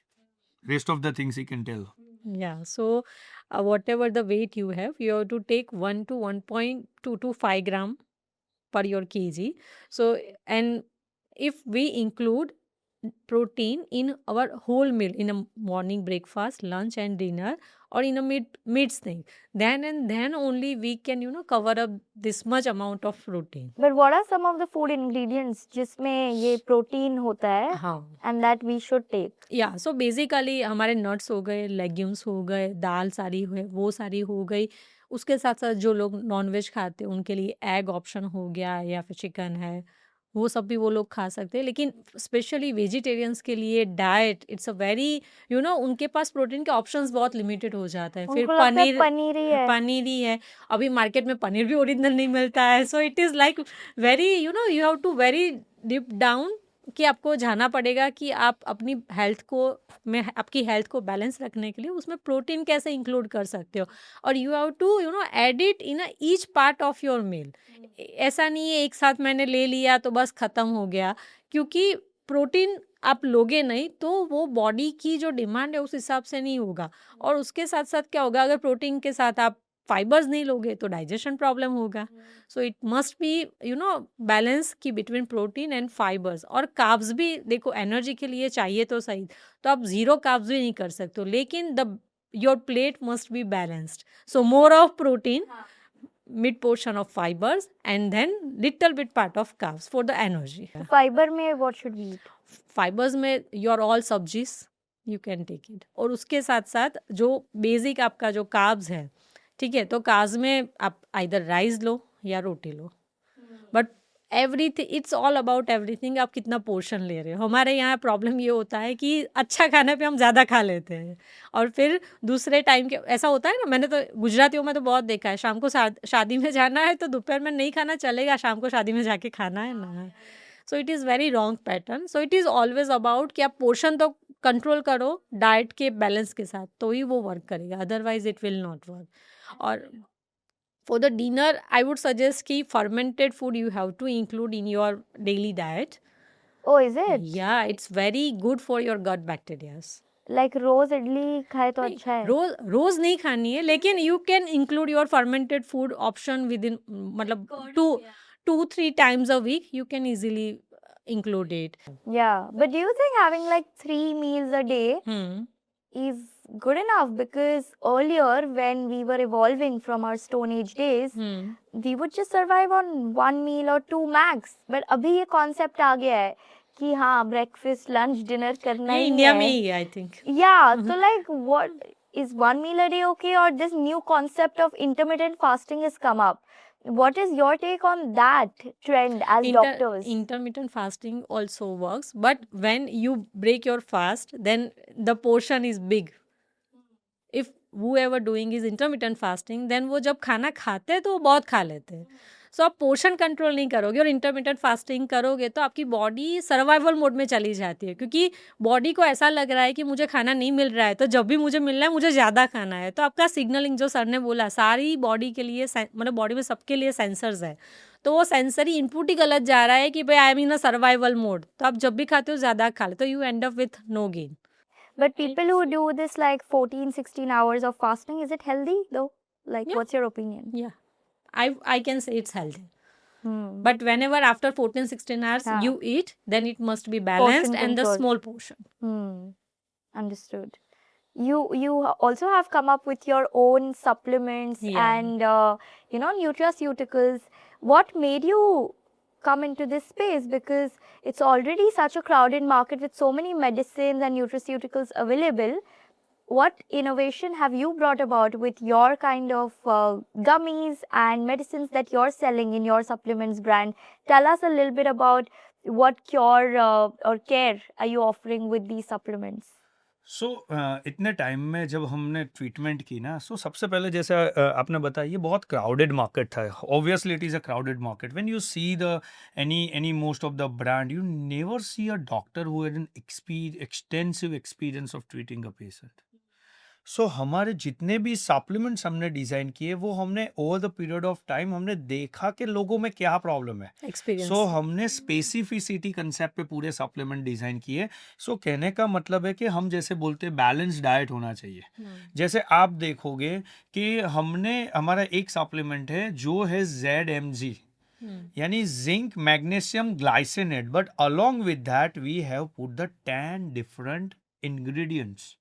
Rest of the things you can tell. Yeah, so whatever the weight you have to take 1 to 1.2 to 5 gram per your kg. So, and if we include protein in our whole meal, in a morning breakfast, lunch and dinner, or in a mid thing, then only we can cover up this much amount of protein. But what are some of the food ingredients जिसमें ये protein होता है हाँ, and that we should take? या so basically हमारे nuts हो गए, legumes हो गए, दाल सारी है वो सारी हो गई। उसके साथ साथ जो लोग नॉनवेज खाते हैं उनके लिए एग ऑप्शन हो गया, या फिर चिकन है, वो सब भी वो लोग खा सकते हैं। लेकिन स्पेशली वेजिटेरियंस के लिए डाइट इट्स अ वेरी उनके पास प्रोटीन के ऑप्शंस बहुत लिमिटेड हो जाता है। फिर उनको लगता है पनीर पनीर ही है। अभी मार्केट में पनीर भी ओरिजिनल नहीं मिलता है। So it is like very you have to very deep down कि आपको जाना पड़ेगा कि आप अपनी हेल्थ को आपकी हेल्थ को बैलेंस रखने के लिए उसमें प्रोटीन कैसे इंक्लूड कर सकते हो, और you have to add it in each part of your meal. ऐसा नहीं है एक साथ मैंने ले लिया तो बस ख़त्म हो गया, क्योंकि प्रोटीन आप लोगे नहीं तो वो बॉडी की जो डिमांड है उस हिसाब से नहीं होगा। और उसके साथ साथ क्या होगा, अगर प्रोटीन के साथ आप फाइबर्स नहीं लोगे तो डाइजेशन प्रॉब्लम होगा। So it must be balance की बिटवीन प्रोटीन एंड फाइबर्स। और कार्ब्स भी देखो एनर्जी के लिए चाहिए तो सही, तो आप जीरो कार्ब्स भी नहीं कर सकते हो, लेकिन the your plate must be balanced. So more of protein, mid portion of fibers, and then little bit part of carbs for the energy. Fibre में what should we eat? Fibres में your all सब्जीज you can take it. और उसके साथ साथ जो basic आपका जो कार्ब्स है, ठीक है, तो कार्ब्स में आप आइदर राइस लो या रोटी लो, but everything it's all about everything, आप कितना पोर्शन ले रहे हो। हमारे यहाँ प्रॉब्लम ये होता है कि अच्छा खाने पे हम ज़्यादा खा लेते हैं, और फिर दूसरे टाइम के ऐसा होता है ना, मैंने तो गुजरातियों में तो बहुत देखा है, शाम को शादी में जाना है तो दोपहर में नहीं खाना चलेगा, शाम को शादी में जाके खाना है ना। सो it is very wrong pattern. So it is always about कि आप पोर्शन तो कंट्रोल करो डाइट के बैलेंस के साथ, तो ही वो वर्क करेगा, otherwise it will not work. और for the dinner, I would suggest कि fermented food you have to include in your daily diet. Oh, is it? Yeah, it's very good for your gut bacteria. Like रोज इडली खाए तो अच्छा है? रोज नहीं खानी है, लेकिन you can include your fermented food option within मतलब 2-3 times a week you can easily include it. Yeah, but do you think having like 3 meals a day is good enough? Because earlier when we were evolving from our stone age days, we would just survive on 1 meal or 2 max. But अभी ये concept आ गया है कि हाँ breakfast, lunch, dinner करना ये ही India है. में ही है, I think. Yeah, so like what is 1 meal a day okay, or this new concept of intermittent fasting has come up? What is your take on that trend as doctors? Intermittent fasting also works, but when you break your fast, then the portion is big. If whoever doing is intermittent fasting, then वो जब खाना खाते हैं तो वो बहुत खा लेते हैं। सो आप पोर्शन कंट्रोल नहीं करोगे और इंटरमिटेंट फास्टिंग करोगे तो आपकी बॉडी सर्वाइवल मोड में चली जाती है, क्योंकि बॉडी को ऐसा लग रहा है कि मुझे खाना नहीं मिल रहा है, तो जब भी मुझे मिल रहा है मुझे ज़्यादा खाना है। तो आपका सिग्नलिंग, जो सर ने बोला, सारी बॉडी के लिए मतलब बॉडी में सबके लिए सेंसर्स है, तो वो सेंसरी इनपुट ही गलत जा रहा है कि भाई I am in a survival mode, तो आप जब भी खाते हो ज़्यादा खा लेते हो, you end up with no gain. But people who do this like 14-16 hours of fasting, is it healthy though? Like, Yeah. what's your opinion? Yeah, I can say it's healthy. But whenever after 14-16 hours Yeah. you eat, then it must be balanced Portion and the control. small portion. Understood. You also have come up with your own supplements Yeah. and nutraceuticals. What made you come into this space? Because it's already such a crowded market with so many medicines and nutraceuticals available. What innovation have you brought about with your kind of gummies and medicines that you're selling in your supplements brand? Tell us a little bit about what cure or care are you offering with these supplements? सो इतने time में जब हमने treatment की ना, सो सबसे पहले जैसे आपने बताया, ये बहुत क्राउडेड मार्केट था। Obviously it is a crowded market. When you see the any most of the brand, you never see a doctor who had an extensive experience of treating a patient. So हमारे जितने भी supplements हमने design किए, वो हमने over the period of time हमने देखा कि लोगों में क्या प्रॉब्लम है। Experience. सो हमने स्पेसिफिसिटी कंसेप्ट पे पूरे सप्लीमेंट डिज़ाइन किए। सो कहने का मतलब है कि हम जैसे बोलते हैं बैलेंस डाइट होना चाहिए। जैसे आप देखोगे कि हमारा एक सप्लीमेंट है जो है ZMG, यानी zinc magnesium glycinate, but along with that we have put the 10 different ingredients.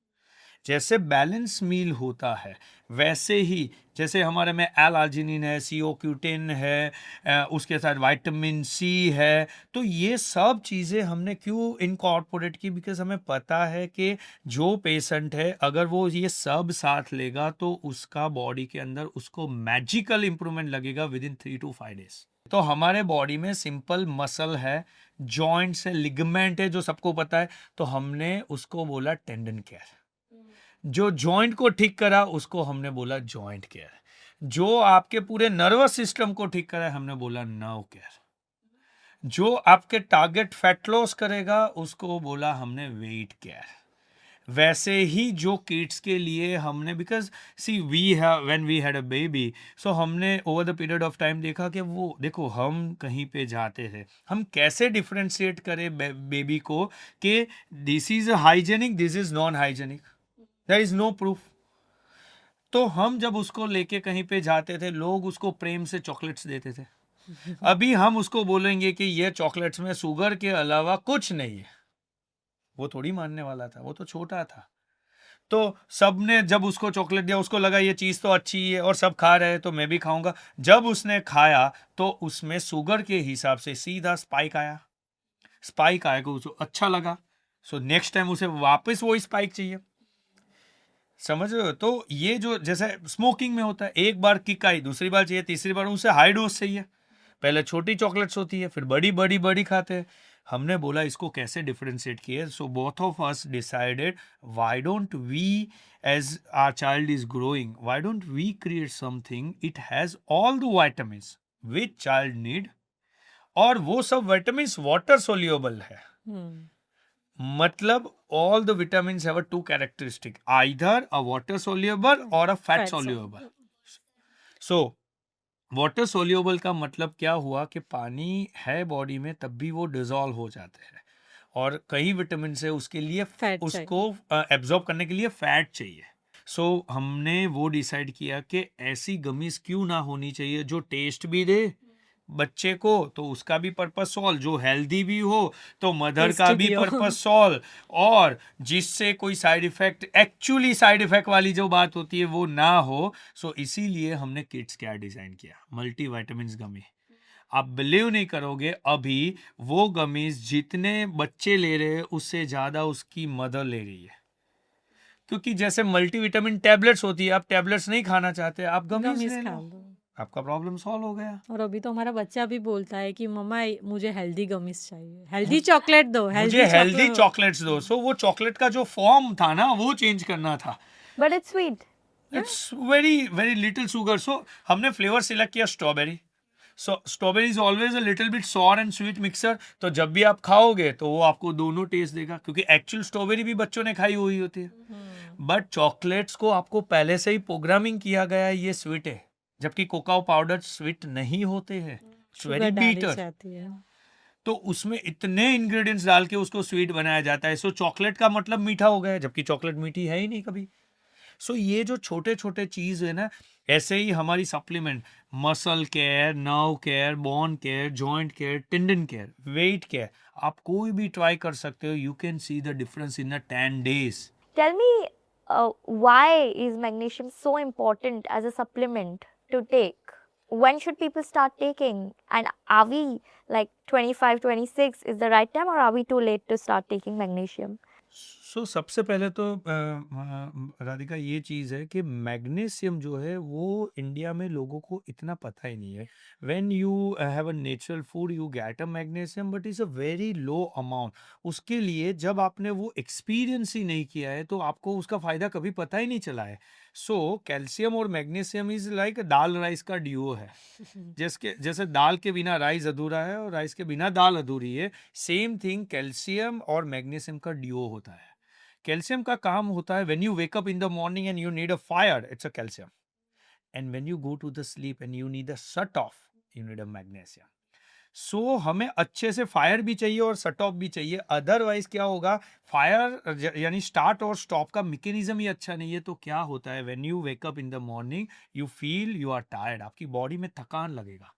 जैसे बैलेंस मील होता है, वैसे ही जैसे हमारे में एल-आर्जिनिन है, CO-Q10 है, उसके साथ विटामिन C है, तो ये सब चीज़ें हमने क्यों इनकॉर्पोरेट की? बिकॉज हमें पता है कि जो पेशेंट है, अगर वो ये सब साथ लेगा तो उसका बॉडी के अंदर उसको मैजिकल इंप्रूवमेंट लगेगा विद इन 3 to 5 days। तो हमारे बॉडी में सिंपल मसल है, जॉइंट्स है, लिगामेंट है, जो सबको पता है, तो हमने उसको बोला टेंडन केयर। जो जॉइंट को ठीक करा उसको हमने बोला जॉइंट केयर। जो आपके पूरे नर्वस सिस्टम को ठीक करा हमने बोला नर्व केयर। जो आपके टारगेट फैट लॉस करेगा उसको बोला हमने वेट केयर। वैसे ही जो किड्स के लिए हमने, because see we have when we had a baby, so हमने over the period of time देखा कि वो देखो, हम कहीं पे जाते थे, हम कैसे डिफरेंशिएट करें बेबी को कि this is hygienic, this is non hygienic, there is no proof. तो हम जब उसको लेके कहीं पे जाते थे, लोग उसको प्रेम से चॉकलेट्स देते थे। अभी हम उसको बोलेंगे कि ये चॉकलेट्स में शुगर के अलावा कुछ नहीं है, वो थोड़ी मानने वाला था, वो तो छोटा था। तो सबने जब उसको चॉकलेट दिया, उसको लगा ये चीज़ तो अच्छी है और सब खा रहे हैं तो मैं भी खाऊंगा। जब उसने खाया तो उसमें शुगर के हिसाब से सीधा स्पाइक आया। स्पाइक आया को उसको अच्छा लगा, सो नेक्स्ट टाइम उसे वापस वो स्पाइक चाहिए। समझ रहे हो? तो ये जो जैसे स्मोकिंग में होता है, एक बार किक आई, दूसरी बार चाहिए, तीसरी बार उसे हाई डोज चाहिए। पहले छोटी चॉकलेट्स होती है, फिर बड़ी बड़ी बड़ी खाते हैं। हमने बोला इसको कैसे डिफरेंशिएट किए, so both of us decided, why don't we, as our child is growing, why don't we create something it has all the vitamins which child need, और वो सब विटामिन्स वाटर सोल्यूबल है। मतलब all the vitamins have a two characteristic, either a water soluble or a fat Fat soluble. So water soluble का मतलब क्या हुआ कि पानी है बॉडी में तब भी वो डिजोल्व हो जाते हैं, और कई विटामिन से उसके लिए फैट उसको एब्जॉर्ब करने के लिए फैट चाहिए। सो हमने वो डिसाइड किया कि ऐसी गमीज क्यों ना होनी चाहिए जो टेस्ट भी दे बच्चे को, तो उसका भी पर्पस सॉल्व, जो हेल्दी भी हो तो मदर का टेस्टी भी भी हो। पर्पस सॉल्व, और जिससे कोई side effect, actually side effect वाली जो बात होती है वो ना हो। सो इसीलिए हमने किड्स क्या डिजाइन किया, मल्टी विटामिन गमी। आप बिलीव नहीं करोगे, अभी वो गमीज जितने बच्चे ले रहे हैं उससे ज्यादा उसकी मदर ले रही है, क्योंकि जैसे मल्टीविटामिन टैबलेट्स होती है, आप टैबलेट्स नहीं खाना चाहते, आप गमीज गमीज ले खा लो, लो। आपका प्रॉब्लम सॉल्व हो गया। और अभी तो हमारा बच्चा भी बोलता है कि मम्मा मुझे हेल्दी गमीज चाहिए, हेल्दी चॉकलेट दो, मुझे हेल्दी हेल्दी चॉकलेट। चॉकलेट्स दो। सो वो चॉकलेट का जो फॉर्म था ना, वो चेंज करना था। But it's sweet. It's very very little sugar. So हमने फ्लेवर सिलेक्ट किया strawberry. So strawberry is always a little bit sour and sweet mixer, तो जब भी आप खाओगे तो वो आपको दोनों टेस्ट देगा, क्योंकि एक्चुअल स्ट्रॉबेरी भी बच्चों ने खाई हुई होती है। बट चॉकलेट्स को आपको पहले से ही प्रोग्रामिंग किया गया है ये स्वीट है, जबकि कोकाओ पाउडर स्वीट नहीं होते हैं, इट्स वेरी शुगर डाली बीटर। जाती है। तो उसमें इतने इंग्रेडिएंट्स डाल के उसको स्वीट बनाया जाता है। सो चॉकलेट का मतलब मीठा हो गया, जबकि चॉकलेट मीठी है ही नहीं कभी। सो ये जो छोटे छोटे चीज है ना, ऐसे ही हमारी supplement, muscle care, nerve care, bone care, joint care, tendon care, weight care, आप कोई भी ट्राई कर सकते हो। You can see the difference in 10 days। Tell me, why is magnesium so important as a supplement to take? When should people start taking? And are we like 25, 26 is the right time, or are we too late to start taking magnesium? सो सबसे पहले तो राधिका ये चीज़ है कि magnesium जो है वो India में लोगों को इतना पता ही नहीं है। When you have a natural food you get a magnesium, but is a very low amount. उसके लिए जब आपने वो एक्सपीरियंस ही नहीं किया है तो आपको उसका फ़ायदा कभी पता ही नहीं चला है। सो कैल्शियम और magnesium is like dal rice का ड्यूओ है। जिसके जैसे दाल के बिना राइस अधूरा है और राइस के बिना दाल अधूरी है, सेम थिंग कैल्शियम और मैग्नीशियम का ड्यूओ होता है। कैल्शियम का काम होता है when you wake up in the morning and you need a fire, it's a calcium, and when you go to the sleep and you need a shut off, you need a magnesium. So हमें अच्छे से fire भी चाहिए और shut off भी चाहिए, otherwise क्या होगा, फायर यानी स्टार्ट और स्टॉप का मैकेनिज्म ही अच्छा नहीं है, तो क्या होता है, when you wake up in the morning you feel you are tired, आपकी बॉडी में थकान लगेगा।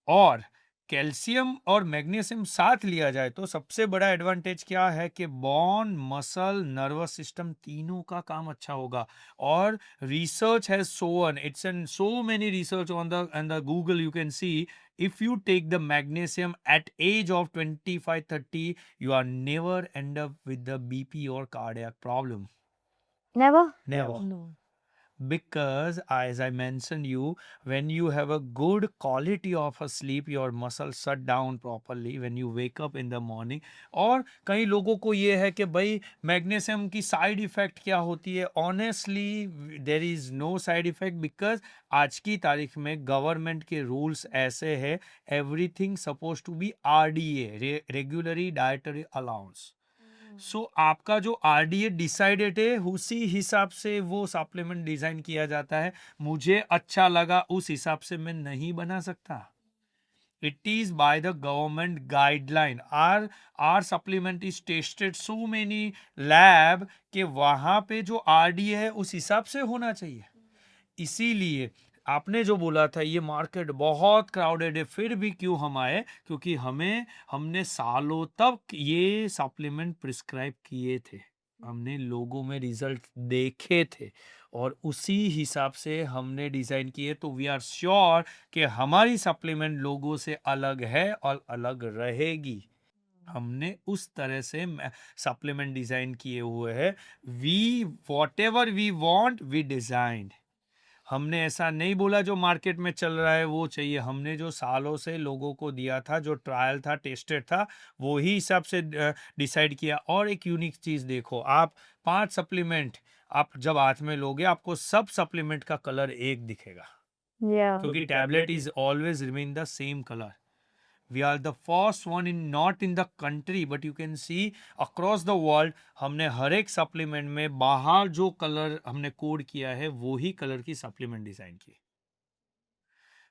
और कैल्शियम और मैग्नीशियम साथ लिया जाए तो सबसे बड़ा एडवांटेज क्या है कि बोन, मसल, नर्वस सिस्टम तीनों का काम अच्छा होगा। और research has shown, it's an so many research on the Google, you can C, if you take the magnesium at age of 25-30 you are never end up with the BP or cardiac problem. Never. Never. No. Because as I mentioned you, when you have a good quality of a sleep your muscles shut down properly when you wake up in the morning. और कई लोगों को ये है कि भाई magnesium की side effect क्या होती है, honestly there is no side effect, because आज की तारीख में गवर्नमेंट के रूल्स ऐसे है, everything suppose to be RDA, regularly dietary allowance. So आपका जो आरडीए डिसाइडेड है उसी हिसाब से वो सप्लीमेंट डिजाइन किया जाता है। मुझे अच्छा लगा उस हिसाब से मैं नहीं बना सकता। It is by the government guideline. Our supplement is tested so many lab कि वहां पे जो आरडीए है उस हिसाब से होना चाहिए। इसीलिए आपने जो बोला था ये मार्केट बहुत क्राउडेड है, फिर भी क्यों हम आए? क्योंकि हमने सालों तक ये सप्लीमेंट प्रिस्क्राइब किए थे, हमने लोगों में रिजल्ट देखे थे और उसी हिसाब से हमने डिजाइन किए। तो वी आर श्योर कि हमारी सप्लीमेंट लोगों से अलग है और अलग रहेगी। हमने उस तरह से सप्लीमेंट डिजाइन किए हुए हैं। We whatever we want we design. हमने ऐसा नहीं बोला जो मार्केट में चल रहा है वो चाहिए। हमने जो सालों से लोगों को दिया था, जो ट्रायल था, टेस्टेड था, वो ही हिसाब से डिसाइड किया। और एक यूनिक चीज देखो, आप 5 सप्लीमेंट आप जब हाथ में लोगे आपको सब सप्लीमेंट का कलर एक दिखेगा, Yeah. क्योंकि tablet is always remain the same colour. We are the first one in not in the country but you can see across the world। हमने हर एक सप्लीमेंट में बाहर जो कलर हमने कोड किया है वो ही कलर की सप्लीमेंट डिजाइन की।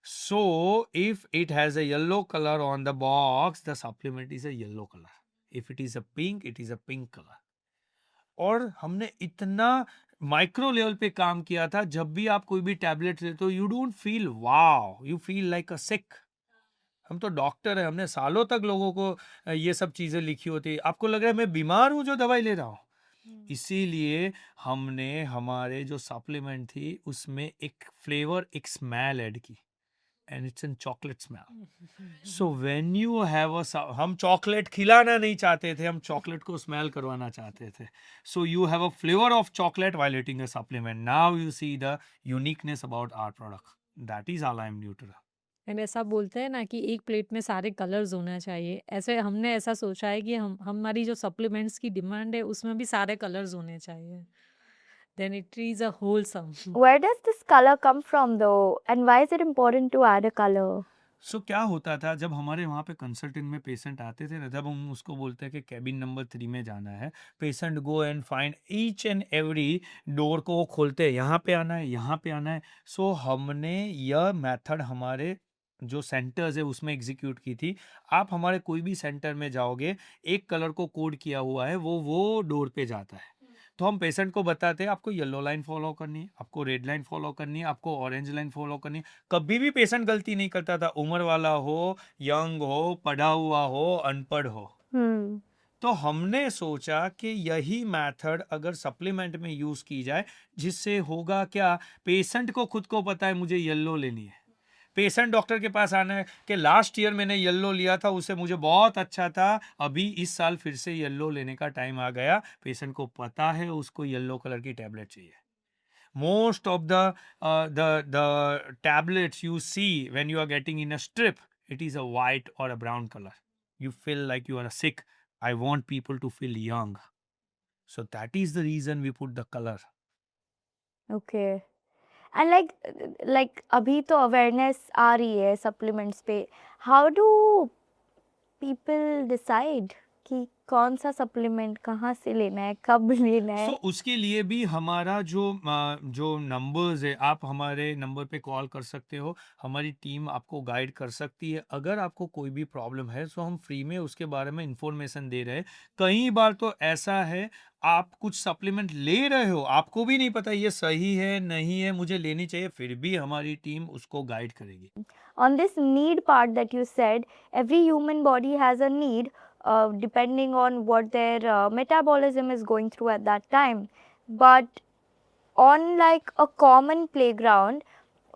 So if it has a yellow color on the box, the supplement is a yellow color. If it is a pink, it is a pink color. और हमने इतना micro level पे काम किया था, जब भी आप कोई भी टैबलेट लेते हो you don't feel wow, you feel like a sick. हम तो डॉक्टर हैं, हमने सालों तक लोगों को ये सब चीजें लिखी होती है, आपको लग रहा है मैं बीमार हूं जो दवाई ले रहा हूं। इसीलिए हमने हमारे जो सप्लीमेंट थी उसमें एक फ्लेवर, एक स्मेल ऐड की, and it's an chocolate smell. So when you have हम चॉकलेट खिलाना नहीं चाहते थे, हम चॉकलेट को स्मेल करवाना चाहते थे। So you have a flavour of chocolate while eating a supplement. Now you see the uniqueness about our product, that is Alime Nutra. And ऐसा बोलते हैं ना कि एक प्लेट में सारे कलर्स होना चाहिए, ऐसे हमने ऐसा सोचा है कि हमारी जो सप्लीमेंट्स की डिमांड है उसमें भी सारे कलर्स होने चाहिए, then it is a wholesome. Where does this color come from though? And why is it important to add a color? सो क्या होता था जब हमारे वहाँ पे कंसल्टेंट में पेशेंट आते थे ना, जब हम उसको बोलते हैं कि कैबिन नंबर 3 में जाना है, patient go and find each and every door को वो खोलते हैं, यहाँ पे आना है, यहाँ पे आना है। सो हमने यह मेथड हमारे जो सेंटर्स है उसमें एग्जीक्यूट की थी। आप हमारे कोई भी सेंटर में जाओगे, एक कलर को कोड किया हुआ है, वो डोर पे जाता है। तो हम पेशेंट को बताते हैं आपको येलो लाइन फॉलो करनी है, आपको रेड लाइन फॉलो करनी है, आपको ऑरेंज लाइन फॉलो करनी है। कभी भी पेशेंट गलती नहीं करता था, उम्र वाला हो, यंग हो, पढ़ा हुआ हो, अनपढ़ हो। Hmm. तो हमने सोचा कि यही मेथड अगर सप्लीमेंट में यूज की जाए, जिससे होगा क्या, पेशेंट को खुद को पता है मुझे येलो लेनी है। पेशेंट डॉक्टर के पास आना है कि लास्ट ईयर मैंने येलो लिया था, उससे मुझे बहुत अच्छा था, अभी इस साल फिर से येलो लेने का टाइम आ गया। पेशेंट को पता है उसको येलो कलर की टैबलेट चाहिए। Most of the tablets you see when you are getting in a strip, it is a white or a brown color. You feel like you are sick. I want people to feel young. So that is the reason we put the color. Okay. And like अभी तो awareness आ रही है supplements पे. How do people decide कि कौन सा supplement कहाँ से लेना है, कब लेना है? सो उसके लिए भी हमारा जो नंबर्स है, आप हमारे नंबर पे कॉल कर सकते हो, हमारी टीम आपको गाइड कर सकती है। अगर आपको कोई भी प्रॉब्लम है तो हम फ्री में उसके बारे में इंफॉर्मेशन दे रहे हैं। कई बार तो ऐसा है आप कुछ सप्लीमेंट ले रहे हो, आपको भी नहीं पता ये सही है नहीं है, मुझे लेनी चाहिए, फिर भी हमारी टीम उसको गाइड करेगी। On this need part that you said, every human body has a need depending on what their metabolism is going through at that time. But on like a common playground,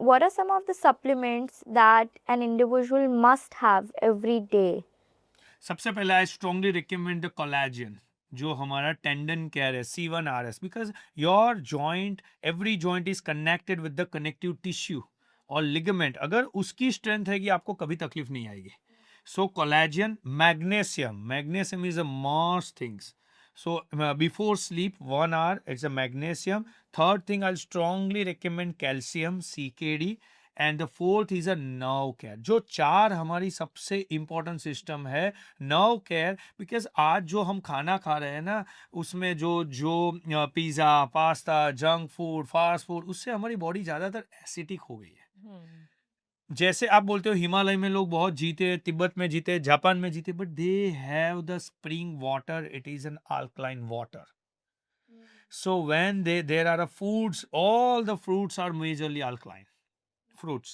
what are some of the supplements that an individual must have every day? सबसे पहले I strongly recommend the collagen, जो हमारा tendon care है, C1RS, because your joint, every joint is connected with the connective tissue और ligament. अगर उसकी strength है कि आपको कभी तकलीफ नहीं आएगी। So collagen, magnesium is a must things. So before sleep 1 hour it's a magnesium. Third thing I'll strongly recommend calcium, CKD, and the fourth is a nerve care. जो चार हमारी सबसे इंपॉर्टेंट सिस्टम है नर्व केयर, बिकॉज आज जो हम खाना खा रहे हैं ना, उसमें जो जो pizza, pasta, junk food, fast food, उससे हमारी बॉडी ज़्यादातर एसिडिक हो गई है। जैसे आप बोलते हो हिमालय में लोग बहुत जीते, तिब्बत में जीते, जापान में जीते, but they have the spring water, it is an alkaline water. So when there are foods, all the fruits are majorly alkaline fruits.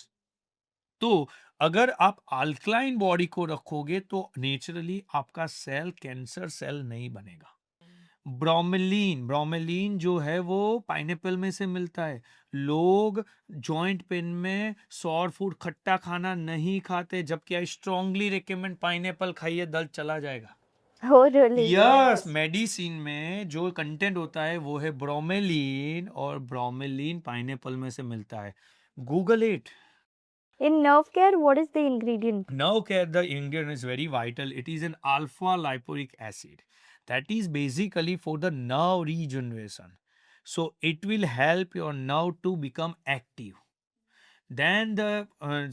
तो अगर आप अल्कलाइन बॉडी को रखोगे तो नेचुरली आपका सेल कैंसर सेल नहीं बनेगा. ब्रोमेलीन जो है वो पाइनएप्पल में से मिलता है. लोग जॉइंट पेन में सॉर फूड खट्टा खाना नहीं खाते, जबकि आई स्ट्रांगली रिकमेंड पाइनएप्पल खाइए, दर्द चला जाएगा. Oh, really? यस, मेडिसिन में जो कंटेंट होता है वो है ब्रोमेलीन, और ब्रोमेलीन पाइनएप्पल में से मिलता है. Google it. In nerve care, what is the ingredient? Nerve care, the ingredient is very vital. It is an alpha lipoic acid that is basically for the nerve regeneration. So it will help your nerve to become active. Then the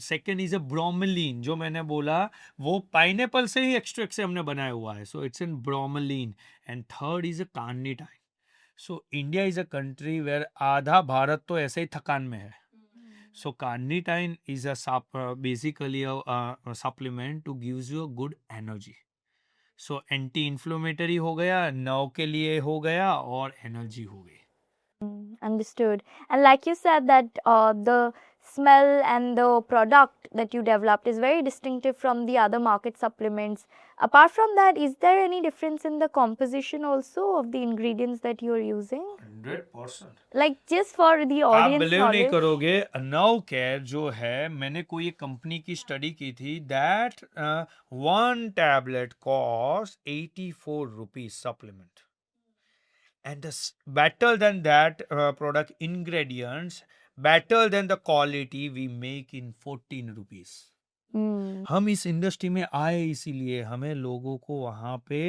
second is a bromelain, जो मैंने बोला वो pineapple से ही extract से हमने बनाया हुआ है. So it's in bromelain. And third is a carnitine. So India is a country where आधा भारत तो ऐसे ही थकान में है. So carnitine is basically a supplement to gives you a good energy. So anti-inflammatory हो गया, nerve के लिए हो गया, और energy हो गई. Understood. And like you said that the smell and the product that you developed is very distinctive from the other market supplements. Apart from that, is there any difference in the composition also of the ingredients that you are using? 100%. Like just for the आप audience believe नहीं knowledge. करोगे, nerve care जो है, मैंने कोई एक company की study की थी, that 1 tablet cost 84 rupees supplement. And better than that product ingredients, better than the quality we make in 14 rupees. हम इस इंडस्ट्री में आए इसीलिए, हमें लोगों को वहाँ पे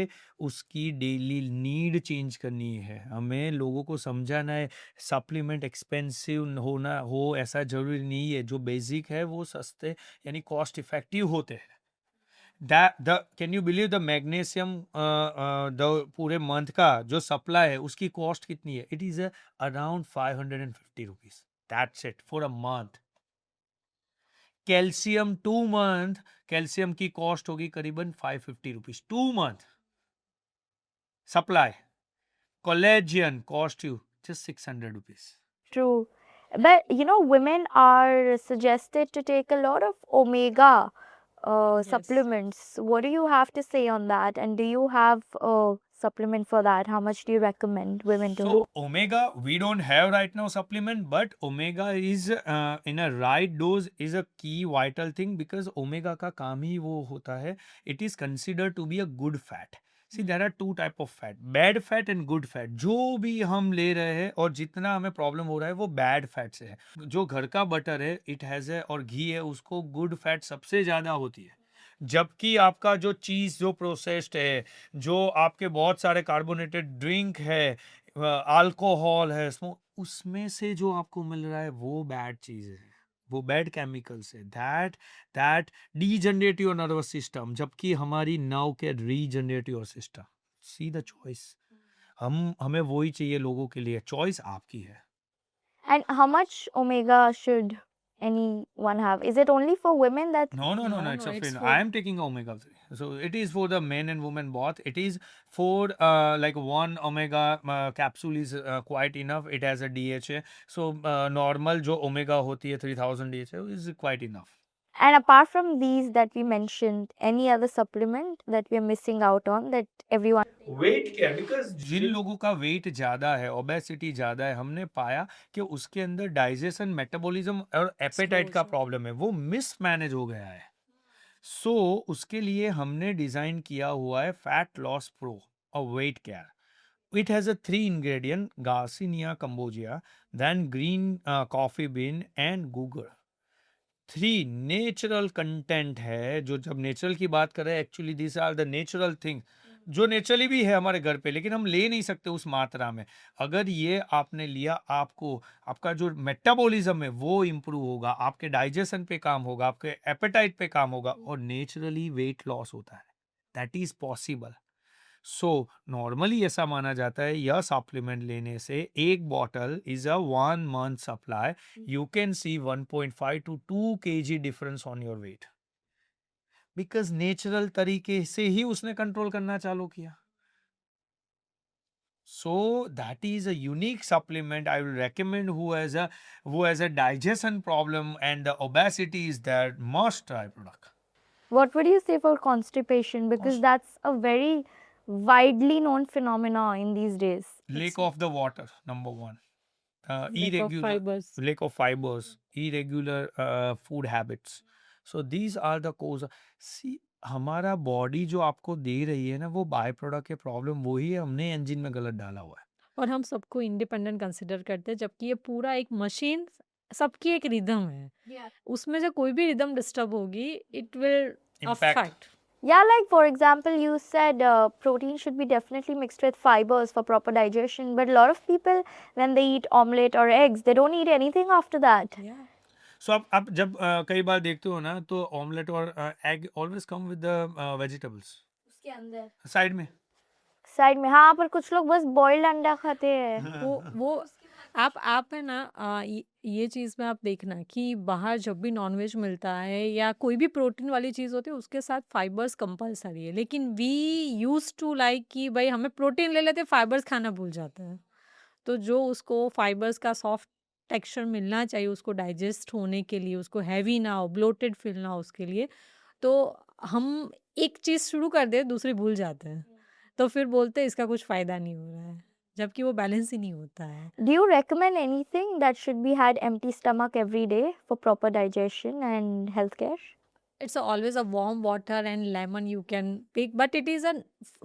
उसकी डेली नीड चेंज करनी है. हमें लोगों को समझाना है सप्लीमेंट एक्सपेंसिव होना हो ऐसा जरूरी नहीं है. जो बेसिक है वो सस्ते यानी कॉस्ट इफेक्टिव होते हैं. Can you believe the magnesium the पूरे मंथ का जो सप्लाई है उसकी कॉस्ट कितनी है? It is around 550 rupees. That's it for a month. Calcium 2 month, calcium की कॉस्ट होगी करीबन 550 rupees 2 month supply. Collagen cost you just 600 rupees. True. But you know, women are suggested to take a lot of omega Yes. supplements. What do you have to say on that? And do you have a supplement for that? How much do you recommend women to? So omega we don't have right now supplement, but omega is in a right dose is a key vital thing, because omega का काम ही वो होता है. It is considered to be a good fat. See, there are two type of fat, bad fat and good fat. जो भी हम ले रहे हैं और जितना हमें प्रॉब्लम हो रहा है वो बैड फैट से है. जो घर का बटर है इट हैज है, और घी है उसको गुड फैट सबसे ज्यादा होती है. जबकि आपका जो चीज जो प्रोसेस्ड है, जो आपके बहुत सारे कार्बोनेटेड ड्रिंक है, अल्कोहल है, उसमें से जो आपको मिल रहा है वो बैड चीज है, वो बैड केमिकल्स है. That degenerate your nervous system, जबकि हमारी नर्व के regenerate your system. See the choice. हमें वही चाहिए लोगों के लिए. चॉइस आपकी है. And how much omega should anyone have? Is it only for women that? No, it's a it's fin. for- I am taking omega 3. So it is for the men and women both. It is for like one omega capsule is quite enough. It has a DHA. So normal जो omega होती है 3000 DHA is quite enough. And apart from these that we mentioned, any other supplement that we are missing out on that everyone? Weight care, because जिन लोगों का wait ज्यादा है, obesity ज्यादा है, हमने पाया कि उसके अंदर डाइजेशन, मेटाबॉलिज्म और एपेटाइट का Slow. प्रॉब्लम है, वो मिसमैनेज हो गया है. सो उसके लिए हमने डिजाइन किया हुआ है फैट लॉस प्रो और weight care. It has a 3 ingredient, Garcinia cambogia, then green coffee bean and gugar. 3 natural content है. जो जब नेचुरल की बात कर रहे हैं, actually this are the natural thing. जो नेचुरली भी है हमारे घर पे, लेकिन हम ले नहीं सकते उस मात्रा में। अगर ये आपने लिया, आपको आपका जो मेटाबॉलिज्म है वो इम्प्रूव होगा, आपके डाइजेशन पे काम होगा, आपके एपेटाइट पे काम होगा और नेचुरली वेट लॉस होता है। That is possible. So normally ऐसा माना जाता है यह सप्लीमेंट लेने से एक bottle is a 1 month supply, you can C 1.5 to 2 kg difference on your weight, because natural तरीके से ही उसने कंट्रोल करना चालू किया। So that is a unique supplement I will recommend who has a digestion problem and the obesity is there, must try product. What would you say for constipation? Because Const- that's a very widely known phenomena in these days. Lack of the water, number one. lack of Irregular fibers. lack of fibers, irregular food habits. So these are the cause. See, हमारा body जो आपको दे रही है ना, वो by product के problem वही है, हमने इंजन में गलत डाला हुआ है। और हम सबको इंडिपेंडेंट कंसिडर करते हैं, जबकि ये पूरा एक मशीन, सबकी एक रिदम है। उसमें से कोई भी रिदम डिस्टर्ब होगी, it will Impact. Affect. Yeah, like for example, you said protein should be definitely mixed with fibers for proper digestion. But a lot of people, when they eat omelette or eggs, they don't eat anything after that. सो आप जब कई बार देखते हो ना, तो omelette और egg always come with the vegetables उसके अंदर साइड में। साइड में, हाँ, पर कुछ लोग बस बॉइल्ड अंडा खाते हैं। वो आप है ना, ये चीज़ में आप देखना कि बाहर जब भी नॉनवेज मिलता है या कोई भी प्रोटीन वाली चीज़ होती है, उसके साथ फाइबर्स कंपलसरी है, लेकिन वी यूज टू लाइक कि भाई हमें प्रोटीन ले लेते, फाइबर्स खाना भूल जाते हैं। तो जो उसको फाइबर्स का सॉफ्ट टेक्सचर मिलना चाहिए उसको डाइजेस्ट होने के लिए, उसको हैवी ना हो, ब्लोटेड फील ना हो उसके लिए, तो हम एक चीज़ शुरू कर दे, दूसरी भूल जाते हैं। तो फिर बोलते हैं इसका कुछ फ़ायदा नहीं हो रहा है, जबकि वो बैलेंस ही नहीं होता है। Do you recommend anything that should be had empty stomach every day for proper digestion and healthcare? It's always a warm water and lemon you can pick, but it is a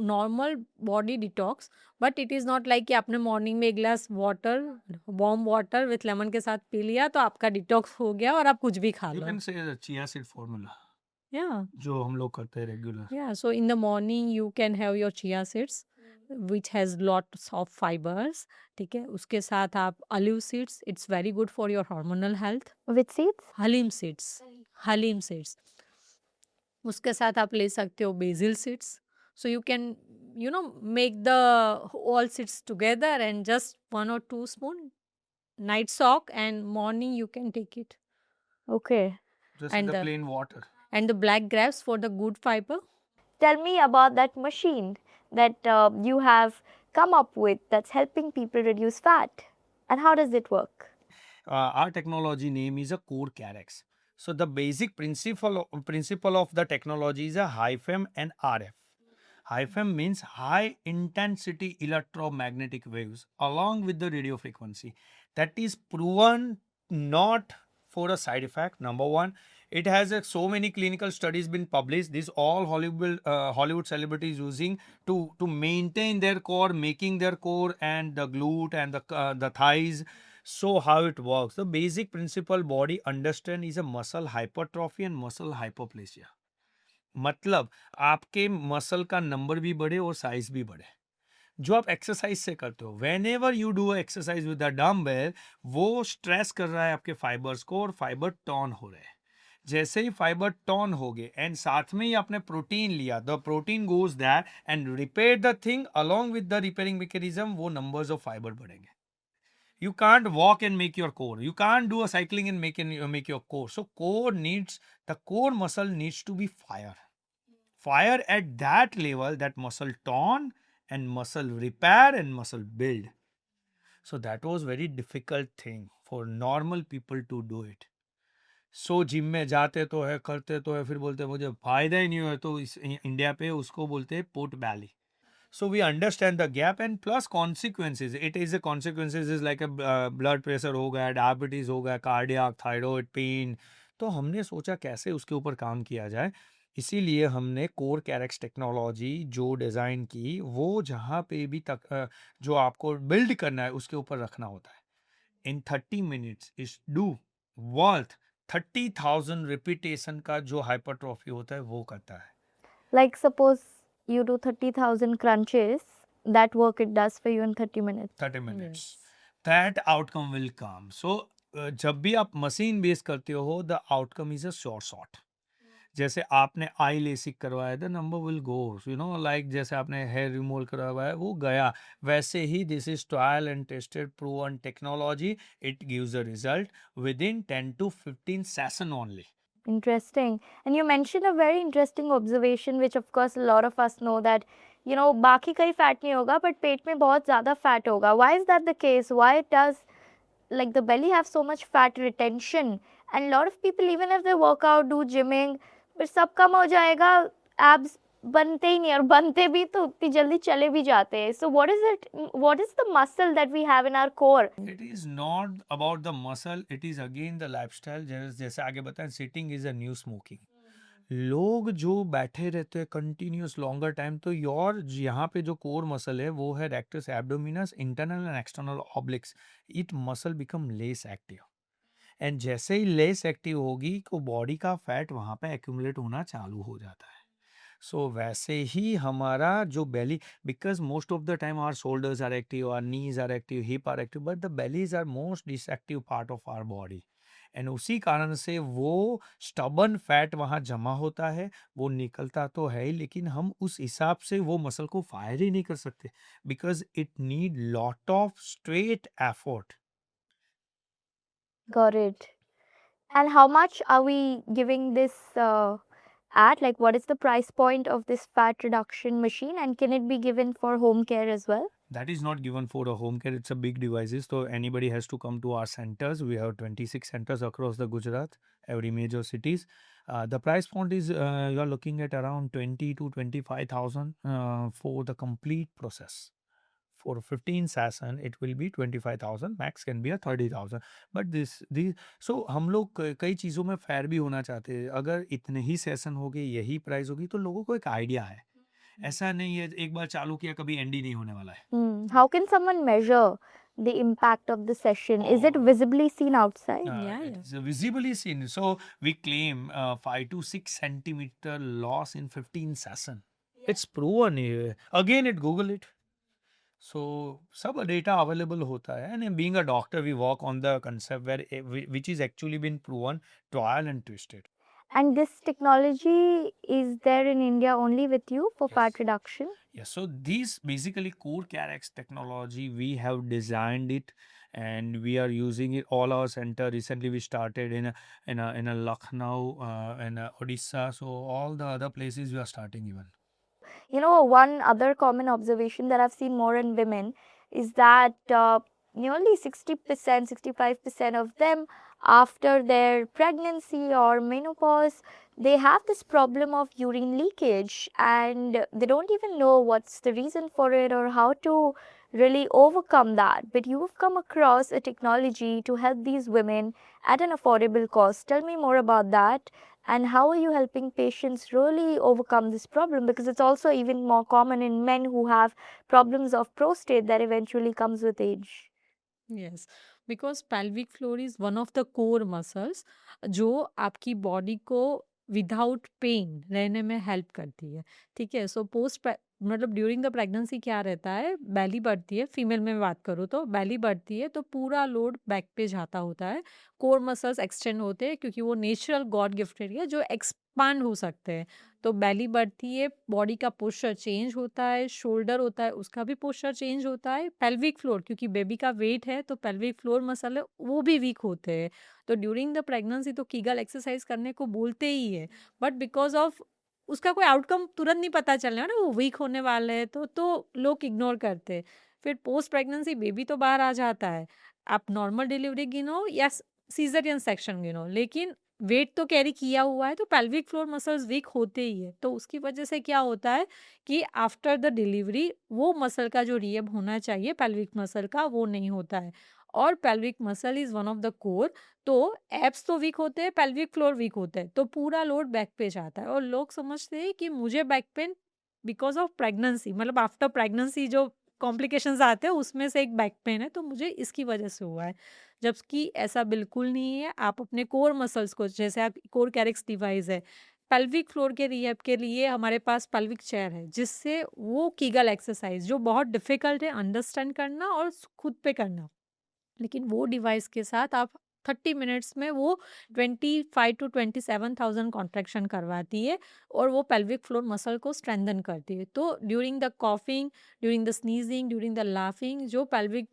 normal body detox, but it is not like कि आपने morning में एक glass water, warm water with lemon के साथ P लिया तो आपका detox हो गया और आप कुछ भी खा यू लो। Can say chia seed formula या जो हम लोग करते हैं रेगुलर। या so in the morning you can have your chia seeds which has lots of fibres, ठीक है। उसके साथ आप olive seeds, it's very good for your hormonal health. Which seeds? Halim seeds, halim seeds. उसके साथ आप ले सकते हो basil seeds, so you can make the all seeds together and just 1 or 2 spoon night soak and morning you can take it. Okay. Just And the the plain water. and the black grapes for the good fiber. Tell me about that machine that you have come up with that's helping people reduce fat. And how does it work? Our technology name is a Core Carex. So the basic principle of the technology is a HiFEM and RF. HiFEM means high intensity electromagnetic waves along with the radio frequency. That is proven not for a side effect. Number one, it has so many clinical studies been published. These all Hollywood celebrities using to maintain their core, making their core and the glute and the thighs. So how it works? The basic principle body understand is a muscle hypertrophy and muscle hypoplasia. मतलब आपके muscle का number भी बढ़े और size भी बढ़े जो आप एक्सरसाइज से करते हो। When ever you do exercise with the dumbbell, वो स्ट्रेस कर रहा है आपके फाइबर्स को और फाइबर टर्न हो रहे हैं। जैसे ही फाइबर टर्न हो गए एंड साथ में ही आपने प्रोटीन लिया, the protein goes that and repair the thing along with the repairing mechanism, वो नंबर्स ऑफ फाइबर बढ़ेंगे। You can't walk and make your core. You can't do a cycling and make your core. So the core muscle needs to be fire. Fire at that level, that muscle tone and muscle repair and muscle build. So that was very difficult thing for normal people to do it. So gym में जाते तो है, करते तो है, फिर बोलते मुझे फायदा ही नहीं हुआ, तो इस इंडिया पे उसको बोलते हैं pot belly. So we understand the gap and plus consequences. It is the consequences is like a blood pressure हो गया, diabetes हो गया, cardiac, thyroid pain. तो हमने सोचा कैसे उसके ऊपर काम किया जाए, इसीलिए हमने कोर कैरेक्स टेक्नोलॉजी जो डिज़ाइन की, वो जहाँ पे भी तक जो आपको बिल्ड करना है उसके ऊपर रखना होता है। इन 30 minutes is do worth 30,000 repetition का जो हाइपरट्रॉफी होता है वो करता है। Like suppose you do 30,000 crunches, that work it does for you in 30 minutes. 30 minutes. Yes. That outcome will come. So जब भी आप मशीन बेस करते हो, the outcome is a sure shot. जैसे आपने आई लेसिक करवाया, the number will go, you know, like जैसे आपने हेयर रिमूवल करवाया वो गया, वैसे ही this is trial and tested proven technology. It gives the result with in 10 to 15 session only. Interesting. And you mentioned a very interesting observation, which of course a lot of us know that, you know, बाकी कहीं fat नहीं होगा, but पेट में बहुत ज़्यादा fat होगा. Why is that the case? Why does like the belly have so much fat retention? And a lot of people, even if they work out, do gymming, फिर सब कम हो जाएगा, abs बनते ही नहीं, और बनते भी तो उतनी जल्दी चले भी जाते हैं. So what is it? What is the muscle that we have in our core? It is not about the muscle, it is again the lifestyle. जैसे आगे बताएं, sitting is a new smoking. लोग जो बैठे रहते हैं कंटिन्यूस लॉन्गर टाइम, तो your यहाँ पे जो कोर मसल है वो है rectus abdominis, internal and external ऑब्लिक्स. It muscle become less active, and जैसे ही लेस एक्टिव होगी तो बॉडी का फैट वहाँ पे एक्यूमुलेट होना चालू हो जाता है. सो वैसे ही हमारा जो belly, because most of the time our shoulders are active, our knees are active, hip are active, but the bellies are most disactive part of our body. And उसी कारण से वो स्टबन फैट वहाँ जमा होता है, वो निकलता तो है ही, लेकिन हम उस हिसाब से वो मसल को फायर ही नहीं कर सकते, because it need lot of straight effort. Got it. And how much are we giving this at? Like, what is the price point of this fat reduction machine? And can it be given for home care as well? That is not given for a home care. It's a big devices. So anybody has to come to our centers. We have 26 centers across the Gujarat, every major cities. The price point is you are looking at around 20 to 25,000 for the complete process. For 15 session, it will be 25,000. Max can be a 30,000. But this so हम लोग कई चीज़ों में fair भी होना चाहते हैं. अगर इतने ही सेशन हो गए, यही प्राइस होगी, तो लोगों को एक आइडिया है. ऐसा नहीं है एक बार चालू किया कभी एंड ही नहीं होने वाला है. How can someone measure the impact of the session? Is it visibly seen outside? Yeah, It yeah. is visibly seen. So we claim 5 to 6 centimeter loss in 15 session. It's proven. Again, Google it. So सब data available होता है, and being a doctor, we work on the concept where which is actually been proven, trial and twisted. And this technology is there in India only with you for fat Yes. reduction? Yeah, so these basically Core CareX technology, we have designed it and we are using it all our center. Recently we started in a Lucknow and Odisha, so all the other places we are starting even. You know, one other common observation that I've seen more in women is that nearly 60%, 65% of them, after their pregnancy or menopause, they have this problem of urine leakage, and they don't even know what's the reason for it or how to really overcome that. But you've come across a technology to help these women at an affordable cost. Tell me more about that. And how are you helping patients really overcome this problem? Because it's also even more common in men who have problems of prostate that eventually comes with age. Yes, because pelvic floor is one of the core muscles जो आपकी body को without pen रहने में help करती है. ठीक है, so post मतलब ड्यूरिंग द प्रेगनेंसी क्या रहता है, बैली बढ़ती है, फीमेल में बात करूँ तो बैली बढ़ती है तो पूरा लोड बैक पे जाता होता है. कोर मसल्स एक्सटेंड होते हैं क्योंकि वो नेचुरल गॉड गिफ्टेड है जो एक्सपांड हो सकते हैं. तो बैली बढ़ती है, बॉडी का पोस्चर चेंज होता है, शोल्डर होता है उसका भी पोस्चर चेंज होता है. पेल्विक फ्लोर क्योंकि बेबी का वेट है तो पेल्विक फ्लोर मसल है वो भी वीक होते हैं. तो ड्यूरिंग द प्रेगनेंसी तो कीगल एक्सरसाइज करने को बोलते ही है, बट बिकॉज ऑफ उसका कोई आउटकम तुरंत नहीं पता चलने ना, वो वीक होने वाले हैं तो लोग इग्नोर करते हैं. फिर पोस्ट प्रेगनेंसी बेबी तो बाहर आ जाता है, आप नॉर्मल डिलीवरी गिनो या सीजरियन सेक्शन गिनो, लेकिन वेट तो कैरी किया हुआ है तो पेल्विक फ्लोर मसल्स वीक होते ही है. तो उसकी वजह से क्या होता है कि आफ्टर द डिलीवरी वो मसल का जो रिएब होना चाहिए पेल्विक मसल का वो नहीं होता है. और pelvic muscle is one of the core, तो एब्स तो वीक होते हैं, पेल्विक फ्लोर वीक होते हैं, तो पूरा लोड बैक पे जाता है. और लोग समझते हैं कि मुझे back pain because of pregnancy, मतलब आफ्टर प्रेगनेंसी जो कॉम्प्लिकेशंस आते हैं उसमें से एक बैक पेन है तो मुझे इसकी वजह से हुआ है, जबकि ऐसा बिल्कुल नहीं है. आप अपने कोर मसल्स को, जैसे आप कोर कैरेक्स डिवाइस है, पेल्विक फ्लोर के रिहैब के लिए हमारे पास पेल्विक चेयर है, जिससे वो कीगल एक्सरसाइज जो बहुत डिफिकल्ट है अंडरस्टैंड करना और खुद पे करना, लेकिन वो डिवाइस के साथ आप 30 मिनट्स में वो 25 टू 27,000 कॉन्ट्रैक्शन करवाती है और वो पेल्विक फ्लोर मसल को स्ट्रेंथन करती है। तो during the coughing, during the sneezing, during the laughing जो पेल्विक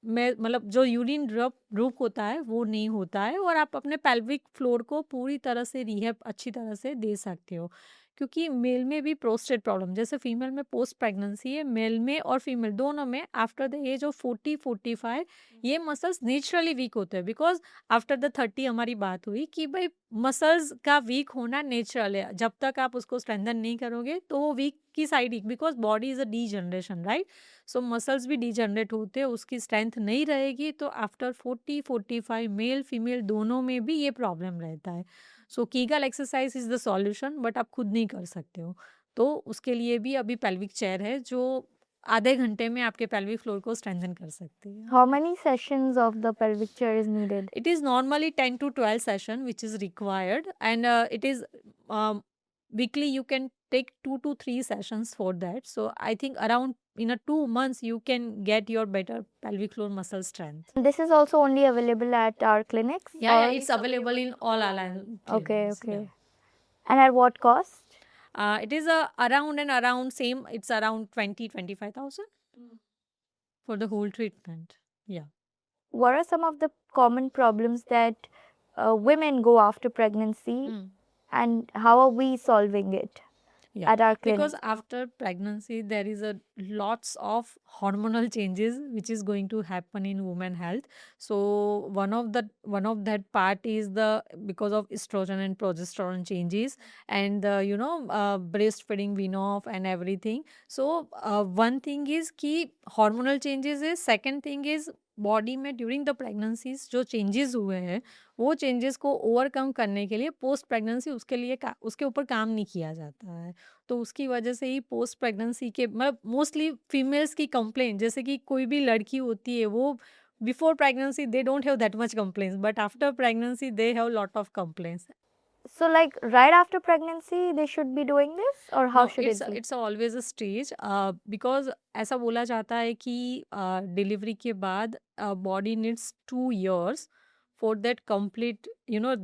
में मतलब जो यूरिन ड्रॉप होता है वो नहीं होता है और आप अपने पेल्विक फ्लोर को पूरी तरह से रिहैब अच्छी तरह से दे सकते हो। क्योंकि मेल में भी प्रोस्टेट प्रॉब्लम जैसे फीमेल में पोस्ट प्रेगनेंसी है, मेल में और फीमेल दोनों में आफ्टर द एज ऑफ 40-45 ये मसल्स नेचुरली वीक होते हैं। बिकॉज आफ्टर द 30 हमारी बात हुई कि भाई मसल्स का वीक होना नेचुरल है, जब तक आप उसको स्ट्रेंथन नहीं करोगे तो वो वीक की side, because body is a D generation, right. So muscles भी डीजनरेट होते हैं, उसकी स्ट्रेंथ नहीं रहेगी तो आफ्टर 40-45 मेल फीमेल दोनों में भी ये प्रॉब्लम रहता है। So Kegel exercise is the solution, but आप खुद नहीं कर सकते हो। तो उसके लिए भी अभी पेल्विक चेयर है जो आधे घंटे में आपके पेल्विक फ्लोर को स्ट्रेंथन कर सकती है। How many sessions of the pelvic chair is needed? It is normally 10 to 12 session which is required, and it is weekly you can take 2 to 3 sessions for that. So I think around in a 2 months you can get your better pelvic floor muscle strength. This is also only available at our clinics? Yeah, or- it's available in all Alliance Okay, clinics, okay. yeah. And at what cost? It is around same, it's around 20-25,000 for the whole treatment. Yeah. What are some of the common problems that women go after pregnancy, Mm. and how are we solving it Yeah, at our clinic? because after pregnancy there is a lots of hormonal changes which is going to happen in women health. So one of that part is the because of estrogen and progesterone changes, and the breastfeeding wean off and everything. So one thing is ki hormonal changes is, second thing is body में during the pregnancies जो changes हुए हैं वो changes को overcome करने के लिए post pregnancy उसके लिए उसके ऊपर काम नहीं किया जाता है। तो उसकी वजह से ही पोस्ट प्रेगनेंसी के मतलब मोस्टली फीमेल्स की कंप्लेंट, जैसे कि कोई भी लड़की होती है वो before pregnancy they don't have that much complaints, but after pregnancy they have lot of complaints. So, like right after pregnancy, they should be doing this, or how should it be? It's always a stage, because ऐसा बोला जाता है कि delivery के बाद body needs 2 years for that complete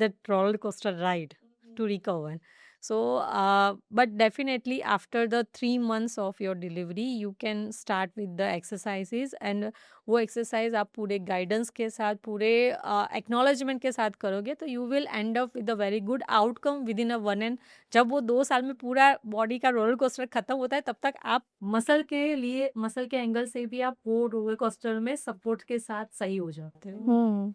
that roller coaster ride to recover. So but definitely after the 3 months of your delivery you can start with the exercises, and वो exercise आप पूरे गाइडेंस के साथ पूरे acknowledgement के साथ करोगे तो you will and up with a very good outcome with in a 1 and जब वो 2 साल में पूरा बॉडी का रोलर कोस्टर खत्म होता है तब तक आप मसल के एंगल से भी आप वो रोलर कोस्टर में सपोर्ट के साथ सही हो जाते हो।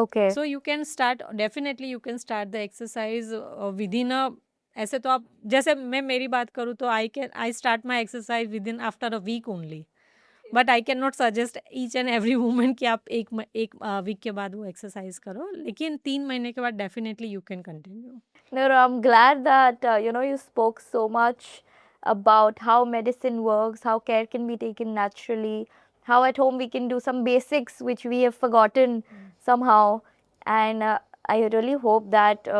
Okay. So you can start, definitely you can start the exercise with in a, ऐसे तो आप जैसे मैं मेरी बात करूँ तो I start my exercise with in after a week only, but I can not suggest each and every woman कि आप एक वीक के बाद वो एक्सरसाइज करो, लेकिन 3 महीने के बाद definitely you can continue. No, no, I'm glad that you spoke so much about how medicine works, how care can be taken naturally, how at home we can do some basics which we have forgotten somehow, and I really hope that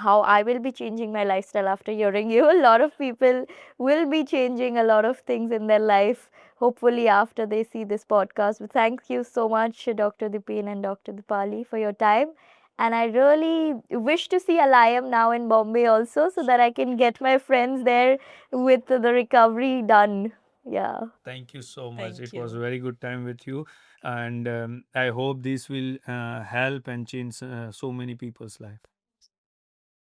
how I will be changing my lifestyle after hearing you. A lot of people will be changing a lot of things in their life, hopefully after they see this podcast. But thank you so much, Dr. Dipin and Dr. Dipali, for your time. And I really wish to see Alayam now in Bombay also, so that I can get my friends there with the recovery done. Yeah. Thank you so much. Thank It was you. a very good time with you, and I hope this will help and change so many people's life.